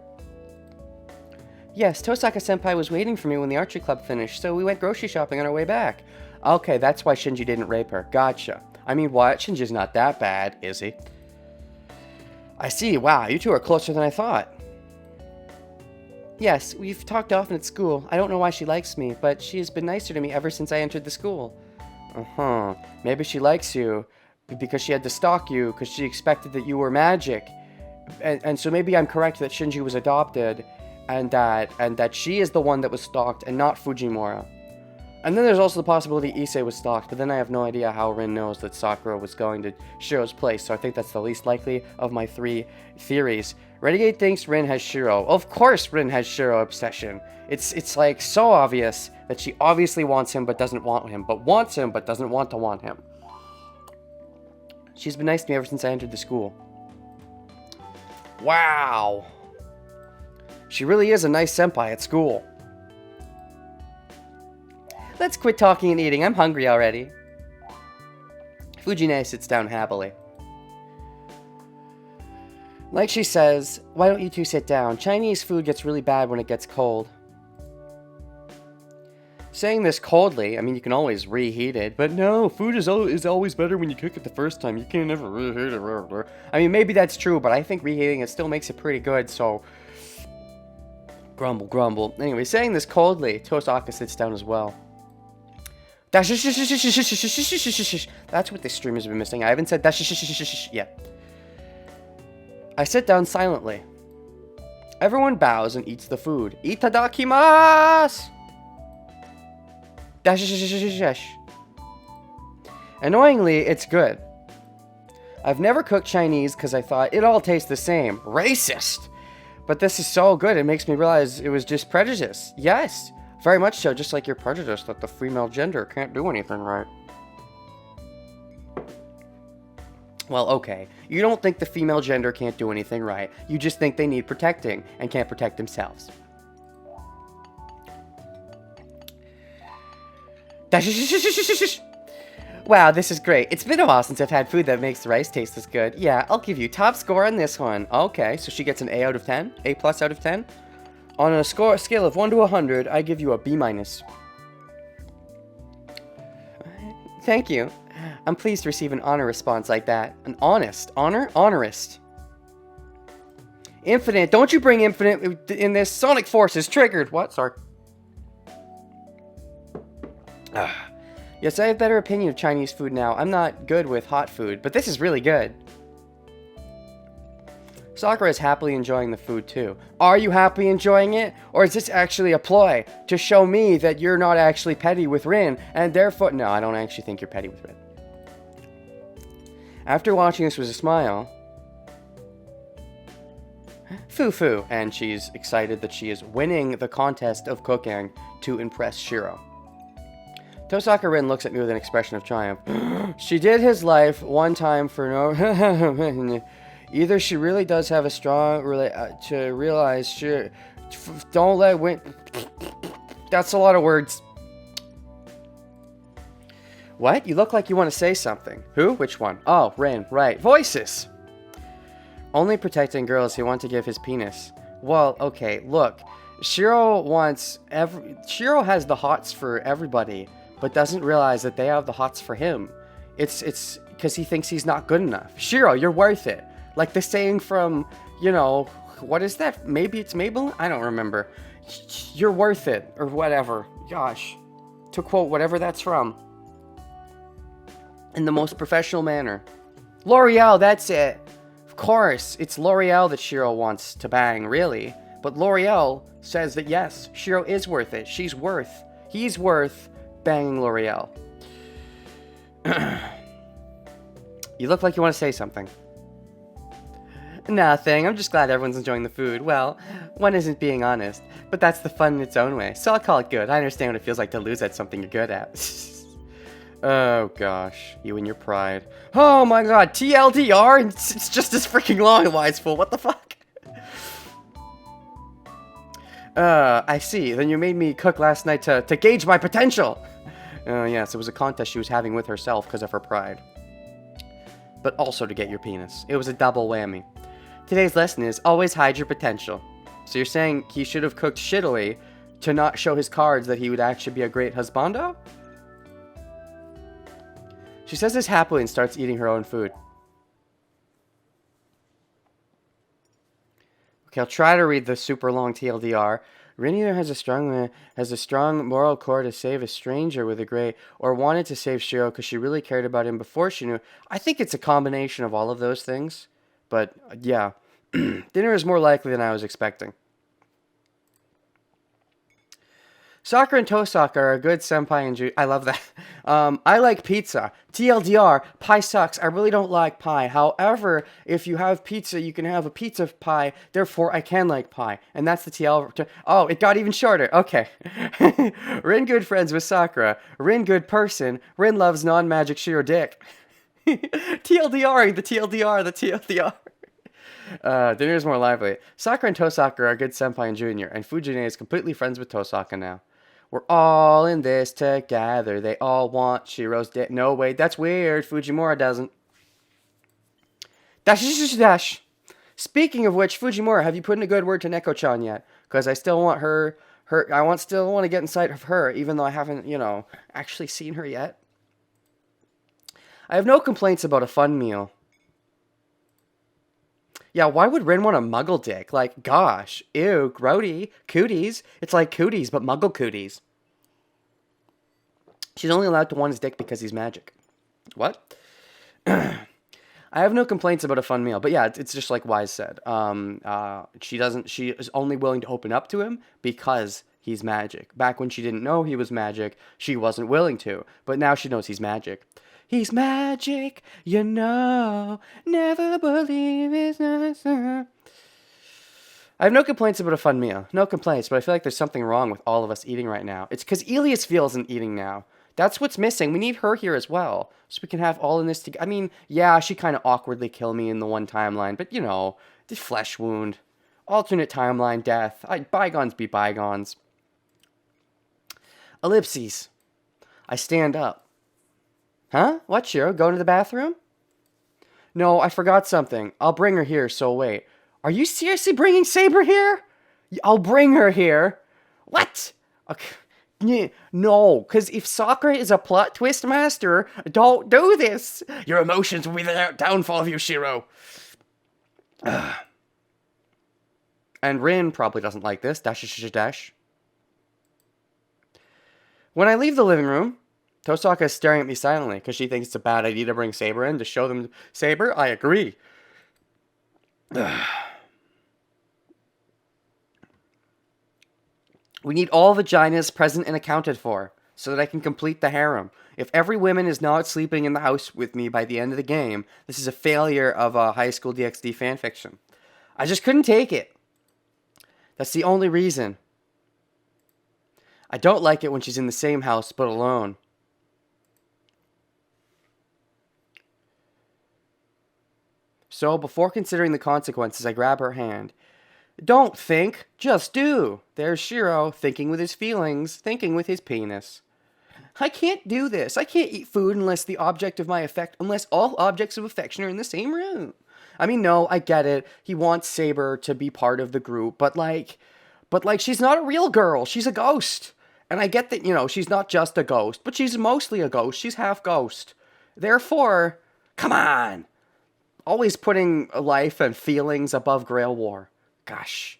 Yes, Tosaka-senpai was waiting for me when the archery club finished, so we went grocery shopping on our way back. Okay, that's why Shinji didn't rape her. Gotcha. I mean, what? Shinji's not that bad, is he? I see. Wow, you two are closer than I thought. Yes, we've talked often at school. I don't know why she likes me, but she has been nicer to me ever since I entered the school. Uh-huh. Maybe she likes you because she had to stalk you because she expected that you were magic. And so maybe I'm correct that Shinji was adopted and that she is the one that was stalked and not Fujimura. And then there's also the possibility Issei was stalked, but then I have no idea how Rin knows that Sakura was going to Shiro's place, so I think that's the least likely of my three theories. Renegade thinks Rin has Shiro. Of course Rin has Shiro obsession. It's like so obvious that she obviously wants him but doesn't want him, but wants him but doesn't want to want him. She's been nice to me ever since I entered the school. Wow. She really is a nice senpai at school. Let's quit talking and eating. I'm hungry already. Fujine sits down happily. Like she says, why don't you two sit down? Chinese food gets really bad when it gets cold. Saying this coldly, I mean, you can always reheat it, but no, food is always better when you cook it the first time. You can't ever reheat it. I mean, maybe that's true, but I think reheating it still makes it pretty good, so... Grumble, grumble. Anyway, saying this coldly, Tosaka sits down as well. That's what this stream has been missing. I haven't said that yet. I sit down silently. Everyone bows and eats the food. Itadakimasu! Annoyingly, it's good. I've never cooked Chinese because I thought it all tastes the same. Racist! But this is so good, it makes me realize it was just prejudice. Yes! Very much so, just like you're prejudiced that the female gender can't do anything right. Well, okay. You don't think the female gender can't do anything right. You just think they need protecting and can't protect themselves. Wow, this is great. It's been a while since I've had food that makes the rice taste this good. Yeah, I'll give you top score on this one. Okay, so she gets an A out of 10? A plus out of 10? On a scale of 1 to 100, I give you a B minus. Thank you. I'm pleased to receive an honor response like that. An honest honor? Honorist. Infinite. Don't you bring infinite in this. Sonic Force is triggered. What? Sorry. Yes, I have a better opinion of Chinese food now. I'm not good with hot food, but this is really good. Sakura is happily enjoying the food too. Are you happily enjoying it? Or is this actually a ploy to show me that you're not actually petty with Rin and therefore... No, I don't actually think you're petty with Rin. After watching this with a smile... Foo-foo, and she's excited that she is winning the contest of cooking to impress Shiro. Tosaka Rin looks at me with an expression of triumph. She did his life one time for no... Either she really does have a strong... to realize she... Don't let win... That's a lot of words. What? You look like you want to say something. Who? Which one? Oh, Rin. Right. Voices! Only protecting girls who want to give his penis. Well, okay, look. Shiro wants... Shiro has the hots for everybody, but doesn't realize that they have the hots for him. It's because he thinks he's not good enough. Shiro, you're worth it. Like the saying from, you know, what is that? Maybe it's Maybelline? I don't remember. You're worth it, or whatever. Gosh. To quote whatever that's from. In the most professional manner. L'Oreal, that's it. Of course, it's L'Oreal that Shiro wants to bang, really. But L'Oreal says that yes, Shiro is worth it. He's worth banging L'Oreal. You look like you want to say something. Nothing. I'm just glad everyone's enjoying the food. Well, one isn't being honest, but that's the fun in its own way. So I'll call it good. I understand what it feels like to lose at something you're good at. Oh gosh, you and your pride. Oh my god, TLDR? It's just as freaking long, Wise Fool. What the fuck? I see. Then you made me cook last night to gauge my potential. Yes, it was a contest she was having with herself because of her pride. But also to get your penis. It was a double whammy. Today's lesson is always hide your potential. So you're saying he should have cooked shittily to not show his cards that he would actually be a great husbando? She says this happily and starts eating her own food. Okay, I'll try to read the super long TLDR. Rin either has a strong moral core to save a stranger with a great, or wanted to save Shiro because she really cared about him before she knew. I think it's a combination of all of those things. But, yeah. Dinner is more likely than I was expecting. Sakura and Tosaka are a good senpai and I love that. I like pizza. TLDR, pie sucks. I really don't like pie. However, if you have pizza, you can have a pizza pie. Therefore, I can like pie. And that's the TL... Oh, it got even shorter. Okay. Rin good friends with Sakura. Rin good person. Rin loves non-magic Shiro dick. TLDR, the TLDR, the TLDR. Dinner is more lively. Sakura and Tosaka are a good senpai and junior, and Fujine is completely friends with Tosaka now. We're all in this together. They all want Shiro's dick. No, wait, that's weird. Fujimura doesn't. Dash. Speaking of which, Fujimura, have you put in a good word to Neko-chan yet? Because I still want still want to get inside of her, even though I haven't, actually seen her yet. I have no complaints about a fun meal. Yeah, why would Rin want a muggle dick? Like, gosh, ew, grody, cooties. It's like cooties, but muggle cooties. She's only allowed to want his dick because he's magic. What? I have no complaints about a fun meal, but yeah, it's just like Wise said. She is only willing to open up to him because he's magic. Back when she didn't know he was magic, she wasn't willing to, but now she knows he's magic. He's magic, never believe it's not so. I have no complaints about a fun meal. No complaints, but I feel like there's something wrong with all of us eating right now. It's because Elias feels isn't eating now. That's what's missing. We need her here as well, so we can have all in this together. I mean, yeah, she kind of awkwardly killed me in the one timeline, but the flesh wound. Alternate timeline death. Bygones be bygones. Ellipses. I stand up. Huh? What, Shiro? Going to the bathroom? No, I forgot something. I'll bring her here, so wait. Are you seriously bringing Saber here? I'll bring her here. What? Okay. No, because if Sakura is a plot twist master, don't do this. Your emotions will be the downfall of you, Shiro. And Rin probably doesn't like this. Dash, dash, dash, dash. When I leave the living room, Tosaka is staring at me silently because she thinks it's a bad idea to bring Saber in to show them Saber. I agree. We need all vaginas present and accounted for so that I can complete the harem. If every woman is not sleeping in the house with me by the end of the game, this is a failure of a high school DxD fanfiction. I just couldn't take it. That's the only reason. I don't like it when she's in the same house but alone. So, before considering the consequences, I grab her hand. Don't think, just do. There's Shiro, thinking with his feelings, thinking with his penis. I can't do this. I can't eat food unless unless all objects of affection are in the same room. I mean, no, I get it. He wants Saber to be part of the group, but she's not a real girl. She's a ghost. And I get that, she's not just a ghost, but she's mostly a ghost. She's half ghost. Therefore, come on. Always putting life and feelings above Grail War. Gosh.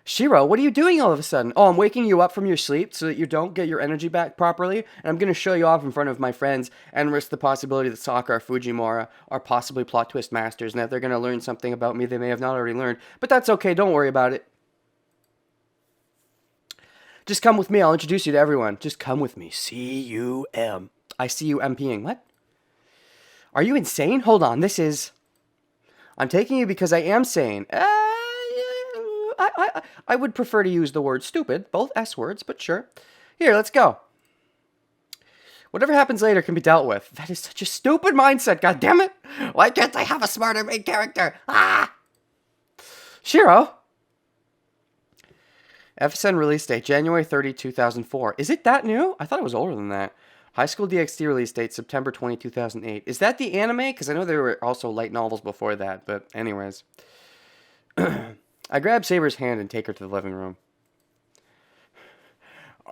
Shiro, what are you doing all of a sudden? Oh, I'm waking you up from your sleep so that you don't get your energy back properly. And I'm going to show you off in front of my friends and risk the possibility that Sakura or Fujimura are possibly plot twist masters and that they're going to learn something about me they may have not already learned. But that's okay. Don't worry about it. Just come with me. I'll introduce you to everyone. Just come with me. C-U-M. I see you MPing. What? Are you insane? Hold on. I'm taking you because I am sane. I would prefer to use the word stupid. Both S words, but sure. Here, let's go. Whatever happens later can be dealt with. That is such a stupid mindset, God damn it! Why can't I have a smarter main character? Ah! Shiro! FSN release date, January 30, 2004. Is it that new? I thought it was older than that. High School DxD release date, September 20, 2008. Is that the anime? Because I know there were also light novels before that, but anyways. I grab Saber's hand and take her to the living room.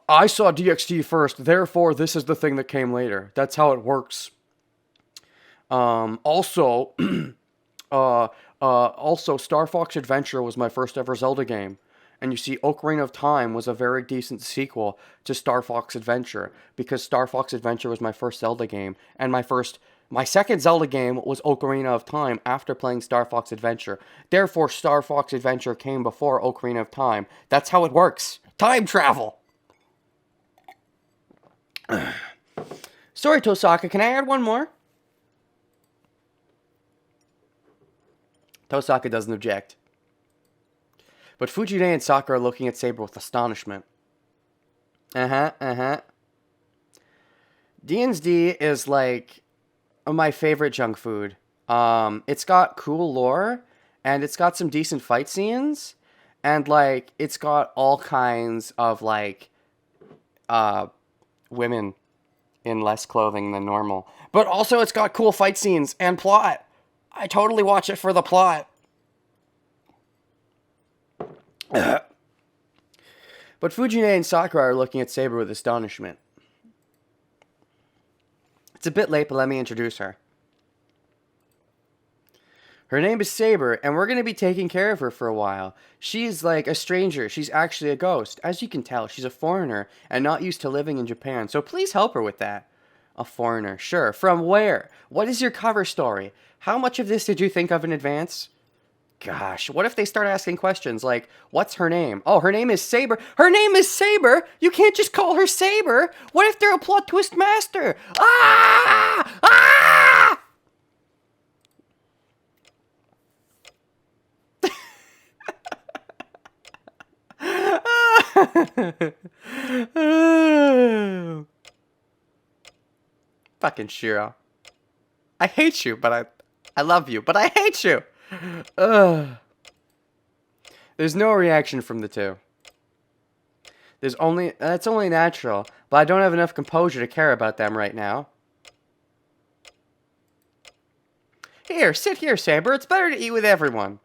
I saw DxD first, therefore this is the thing that came later. That's how it works. Also, Star Fox Adventure was my first ever Zelda game. And you see, Ocarina of Time was a very decent sequel to Star Fox Adventure, because Star Fox Adventure was my first Zelda game, and my second Zelda game was Ocarina of Time after playing Star Fox Adventure. Therefore, Star Fox Adventure came before Ocarina of Time. That's how it works. Time travel! Sorry, Tosaka, can I add one more? Tosaka doesn't object. But Fujine and Sakura are looking at Saber with astonishment. D&D is like my favorite junk food. It's got cool lore, and it's got some decent fight scenes, and like it's got all kinds of like women in less clothing than normal. But also it's got cool fight scenes and plot. I totally watch it for the plot. But Fujine and Sakura are looking at Saber with astonishment. It's a bit late, but let me introduce her. Her name is Saber, and we're going to be taking care of her for a while. She's like a stranger. She's actually a ghost. As you can tell, she's a foreigner and not used to living in Japan, so please help her with that. A foreigner, sure. From where? What is your cover story? How much of this did you think of in advance? Gosh, what if they start asking questions like, what's her name? Oh, her name is Saber. Her name is Saber? You can't just call her Saber. What if they're a plot twist master? Ah! Ah! Fucking Shiro. I hate you, but I love you, but I hate you. Ugh. There's no reaction from the two. That's only natural, but I don't have enough composure to care about them right now. Here, sit here, Saber. It's better to eat with everyone.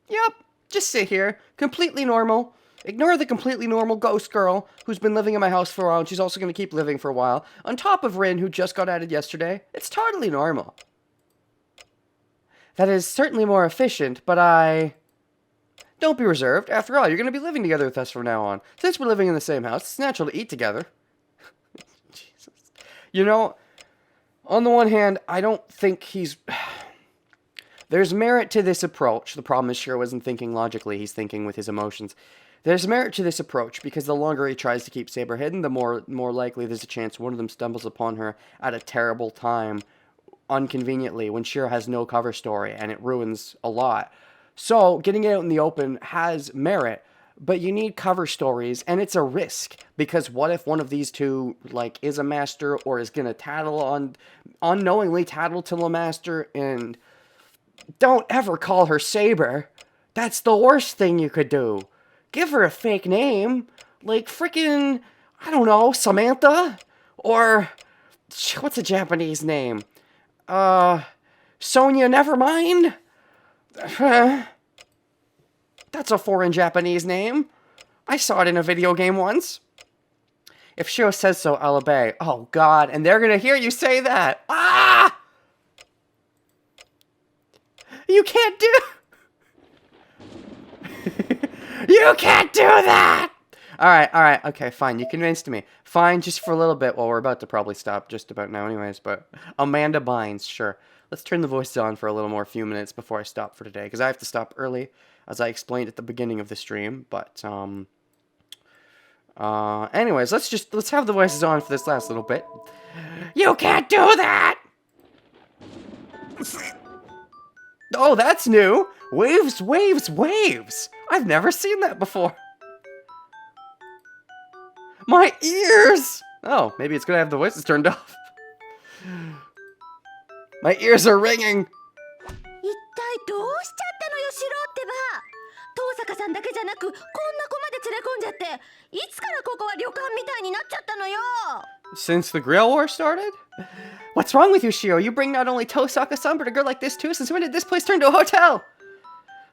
Yep, just sit here. Completely normal. Ignore the completely normal ghost girl who's been living in my house for a while, and she's also going to keep living for a while. On top of Rin, who just got added yesterday. It's totally normal. That is certainly more efficient, but I... Don't be reserved. After all, you're going to be living together with us from now on. Since we're living in the same house, it's natural to eat together. Jesus. You know, on the one hand, I don't think he's... There's merit to this approach. The problem is Shiro isn't thinking logically, he's thinking with his emotions. There's merit to this approach, because the longer he tries to keep Saber hidden, the more likely there's a chance one of them stumbles upon her at a terrible time, inconveniently, when Shiro has no cover story, and it ruins a lot. So, getting it out in the open has merit, but you need cover stories, and it's a risk, because what if one of these two, like, is a master, or is gonna unknowingly tattle to the master, and... Don't ever call her Saber. That's the worst thing you could do. Give her a fake name. Like freaking, I don't know, Samantha? Or, what's a Japanese name? Sonia Nevermind? That's a foreign Japanese name. I saw it in a video game once. If Shiro says so, I'll obey. Oh god, and they're gonna hear you say that. Ah! You can't do... You can't do that! Alright, okay, fine, you convinced me. Fine, just for a little bit. Well, we're about to probably stop just about now anyways, but... Amanda Bynes, sure. Let's turn the voices on for a little more few minutes before I stop for today, because I have to stop early, as I explained at the beginning of the stream, but, anyways, let's have the voices on for this last little bit. You can't do that! Oh, that's new! Waves, waves, waves! I've never seen that before. My ears! Oh, maybe it's gonna have the voices turned off. My ears are ringing! 一体どうしちゃったのよシロってば。遠坂さんだけじゃなくこんな子まで連れ込んじゃっていつからここは旅館みたいになっちゃったのよ。 Since the Grail War started? What's wrong with you, Shiro? You bring not only Tosaka-san, but a girl like this too? Since when did this place turn to a hotel?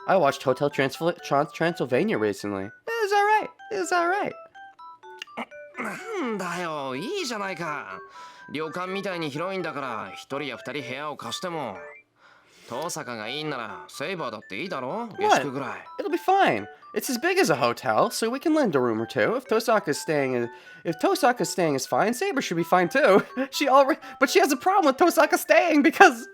I watched Hotel Transylvania recently. It was alright. It was alright. なんだよ、いいじゃないか。旅館みたいに広いんだから一人や二人部屋を貸しても。遠坂がいいんならセイバーだっていいだろ、下宿ぐらい。 It'll be fine. It's as big as a hotel, so we can lend a room or two. If Tosaka's staying is fine, Saber should be fine too. But she has a problem with Tosaka staying because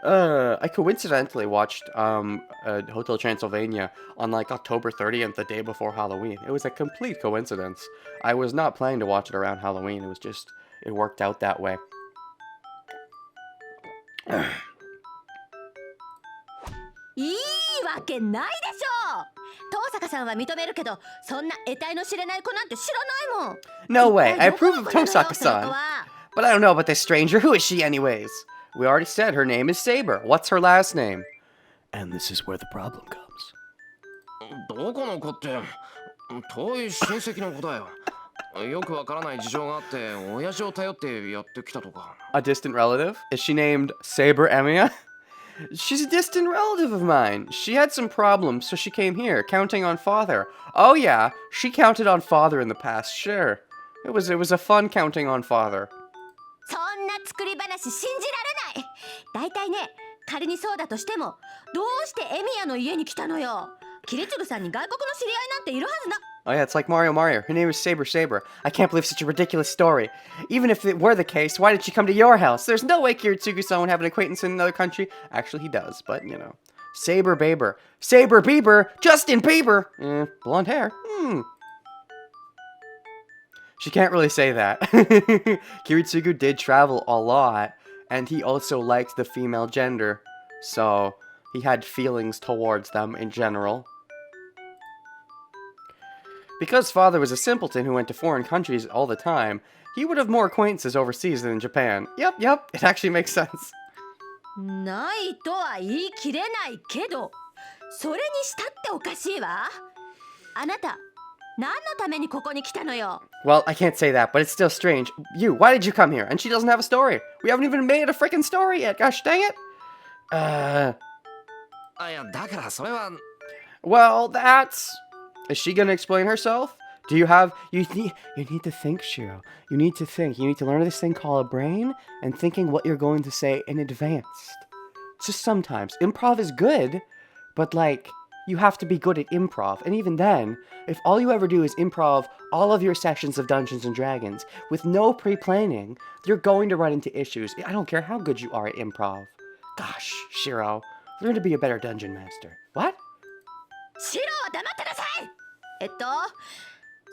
I coincidentally watched Hotel Transylvania on like October 30th, the day before Halloween. It was a complete coincidence. I was not planning to watch it around Halloween. It was just it worked out that way. いいわけないでしょ。遠坂さんは認めるけど、そんな得体の知れない子なんて知らないもん。 No way. I approve of Tosaka-san. But I don't know about this stranger. Who is she anyways? We already said her name is Saber. What's her last name? And this is where the problem comes. どこの子って遠い親戚の子だよ。よくわからない事情があって親父を頼ってやってきたとか。 A distant relative? Is she named Saber Emiya? She's a distant relative of mine. She had some problems, so she came here, counting on father. Oh yeah, she counted on father in the past, sure. It was a fun counting on father. そんな作り話信じられない。だいたいね、仮にそうだとしても、どうしてエミヤの家に来たのよ。キリチュルさんに外国の知り合いなんているはずだ。 Oh yeah, it's like Mario. Her name is Saber. I can't believe such a ridiculous story. Even if it were the case, why did she come to your house? There's no way Kiritsugu-san would have an acquaintance in another country. Actually, he does, but you know. Saber Bieber. Justin Bieber! Blonde hair. She can't really say that. Kiritsugu did travel a lot, and he also liked the female gender. So, he had feelings towards them in general. Because father was a simpleton who went to foreign countries all the time, he would have more acquaintances overseas than in Japan. Yep, it actually makes sense. ないとは言い切れないけど、それにしたっておかしいわ。あなた、何のためにここに来たのよ。 Well, I can't say that, but it's still strange. You, why did you come here? And she doesn't have a story. We haven't even made a freaking story yet. Gosh dang it. いや、だからそれは。 Well, that's... Is she gonna explain herself? Do you have... You need to think, Shiro. You need to think. You need to learn this thing called a brain and thinking what you're going to say in advance. Just sometimes. Improv is good, but like, you have to be good at improv. And even then, if all you ever do is improv all of your sessions of Dungeons and Dragons with no pre-planning, you're going to run into issues. I don't care how good you are at improv. Gosh, Shiro, learn to be a better dungeon master. What? シロは黙ってなさい。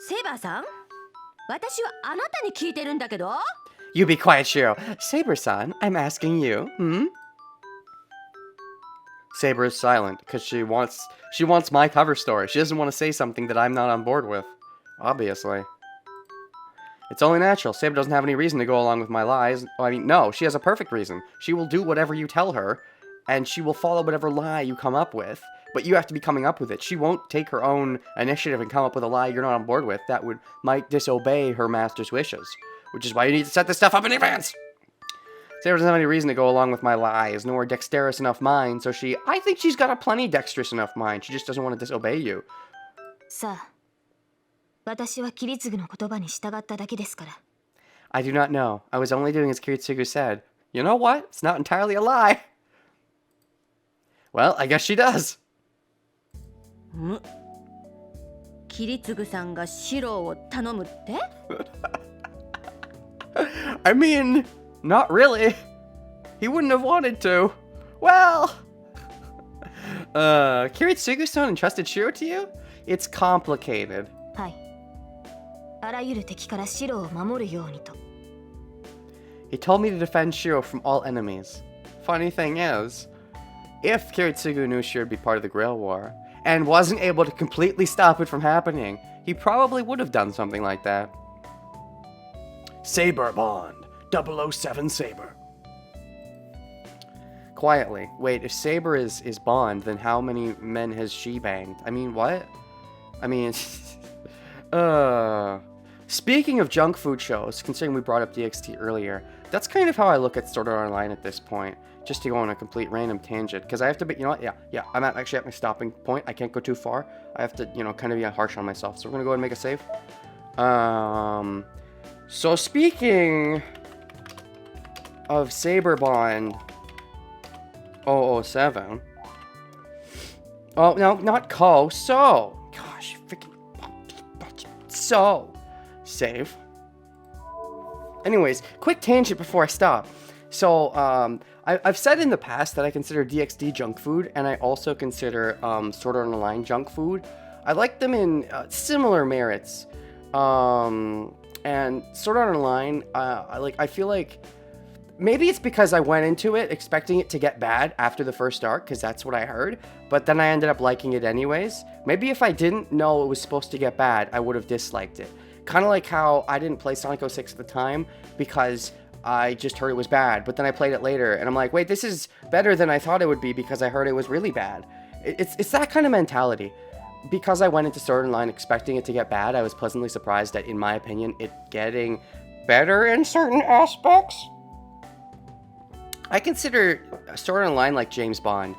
セイバーさん、私はあなたに聞いてるんだけど。You be quiet, Shiro. Saber-san, I'm asking you. Saber is silent because she wants my cover story. She doesn't want to say something that I'm not on board with. Obviously. It's only natural. Saber doesn't have any reason to go along with my lies. I mean, no, she has a perfect reason. She will do whatever you tell her, and she will follow whatever lie you come up with. But you have to be coming up with it. She won't take her own initiative and come up with a lie you're not on board with. That might disobey her master's wishes. Which is why you need to set this stuff up in advance. Sarah doesn't have any reason to go along with my lies, nor a dexterous enough mind, so I think she's got a plenty dexterous enough mind. She just doesn't want to disobey you. さあ、私はキリツグの言葉に従っただけですから。I do not know. I was only doing as Kiritsugu said. You know what? It's not entirely a lie. Well, I guess she does. キリツグさんがシロを頼むって？ I mean, not really. He wouldn't have wanted to. Well, Kiritsugu-san entrusted Shiro to you? It's complicated. はい。あらゆる敵からシロを守るようにと。He told me to defend Shiro from all enemies. Funny thing is, if Kiritsugu knew Shiro would be part of the Grail War, and wasn't able to completely stop it from happening, he probably would have done something like that. Saber Bond. 007 Saber. Quietly. Wait, if Saber is Bond, then how many men has she banged? I mean, what? I mean, Speaking of junk food shows, considering we brought up DxT earlier, that's kind of how I look at Sword Art Online at this point. Just to go on a complete random tangent, because I have to be, you know what, yeah, I'm actually at my stopping point. I can't go too far. I have to, kind of be harsh on myself. So we're gonna go ahead and make a save. So speaking of Saber Bond 007. Oh, no, not Co. So. Gosh, freaking. So. Save. Anyways, quick tangent before I stop. So, I've said in the past that I consider DxD junk food, and I also consider Sword Art Online junk food. I like them in similar merits. And Sword Art Online, I feel like maybe it's because I went into it expecting it to get bad after the first arc, because that's what I heard, but then I ended up liking it anyways. Maybe if I didn't know it was supposed to get bad, I would have disliked it. Kind of like how I didn't play Sonic 06 at the time because I just heard it was bad, but then I played it later and I'm like, wait, this is better than I thought it would be because I heard it was really bad. It's that kind of mentality. Because I went into Sword Art Online expecting it to get bad, I was pleasantly surprised at, in my opinion, it getting better in certain aspects. I consider Sword Art Online like James Bond,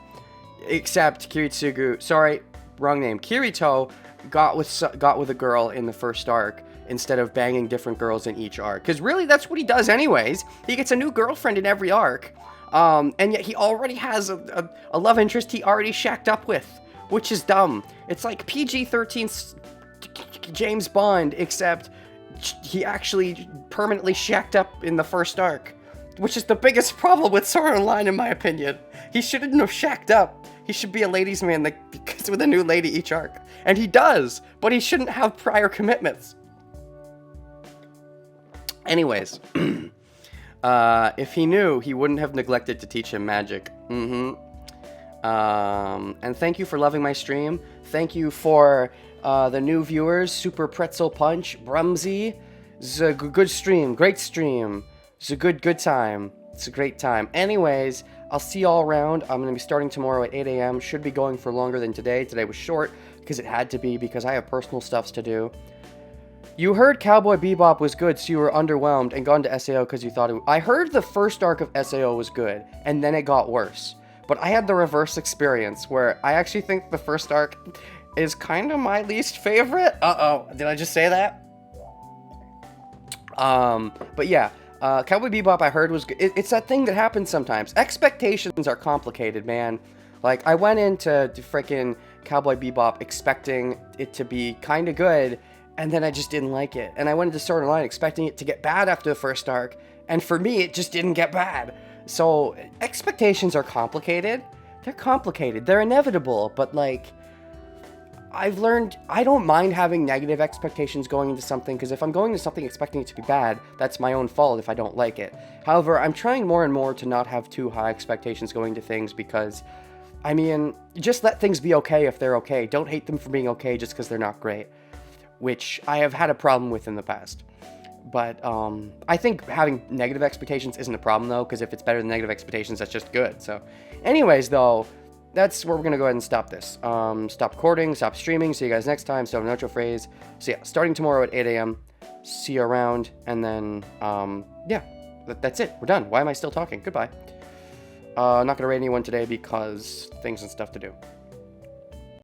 except Kiritsugu, sorry, wrong name, Kirito got with a girl in the first arc instead of banging different girls in each arc. Because really, that's what he does anyways. He gets a new girlfriend in every arc, and yet he already has a love interest he already shacked up with, which is dumb. It's like PG-13 James Bond, except he actually permanently shacked up in the first arc, which is the biggest problem with Sword Art Online, in my opinion. He shouldn't have shacked up. He should be a ladies' man that gets with a new lady each arc. And he does, but he shouldn't have prior commitments. Anyways, if he knew, he wouldn't have neglected to teach him magic. And thank you for loving my stream. Thank you for the new viewers, Super Pretzel Punch, Brumsy. It's a good stream, great stream. It's a good time. It's a great time. Anyways, I'll see y'all around. I'm going to be starting tomorrow at 8 a.m. Should be going for longer than today. Today was short because it had to be because I have personal stuffs to do. You heard Cowboy Bebop was good, so you were underwhelmed and gone to SAO because you thought it... I heard the first arc of SAO was good, and then it got worse. But I had the reverse experience, where I actually think the first arc is kind of my least favorite. Uh-oh, did I just say that? But yeah, Cowboy Bebop, I heard was it's that thing that happens sometimes. Expectations are complicated, man. Like, I went into freaking Cowboy Bebop expecting it to be kind of good, and then I just didn't like it. And I went into Sword Art Online expecting it to get bad after the first arc, and for me, it just didn't get bad. So, expectations are complicated. They're complicated. They're inevitable, but, like, I've learned I don't mind having negative expectations going into something, because if I'm going into something expecting it to be bad, that's my own fault if I don't like it. However, I'm trying more and more to not have too high expectations going to things, because I mean, just let things be okay if they're okay. Don't hate them for being okay just because they're not great, which I have had a problem with in the past. But I think having negative expectations isn't a problem, though, because if it's better than negative expectations, that's just good. So anyways, though, that's where we're going to go ahead and stop this. Stop recording, stop streaming. See you guys next time. Start an outro phrase. So yeah, starting tomorrow at 8 a.m. See you around. And then, yeah, that's it. We're done. Why am I still talking? Goodbye. Not going to rate anyone today because things and stuff to do.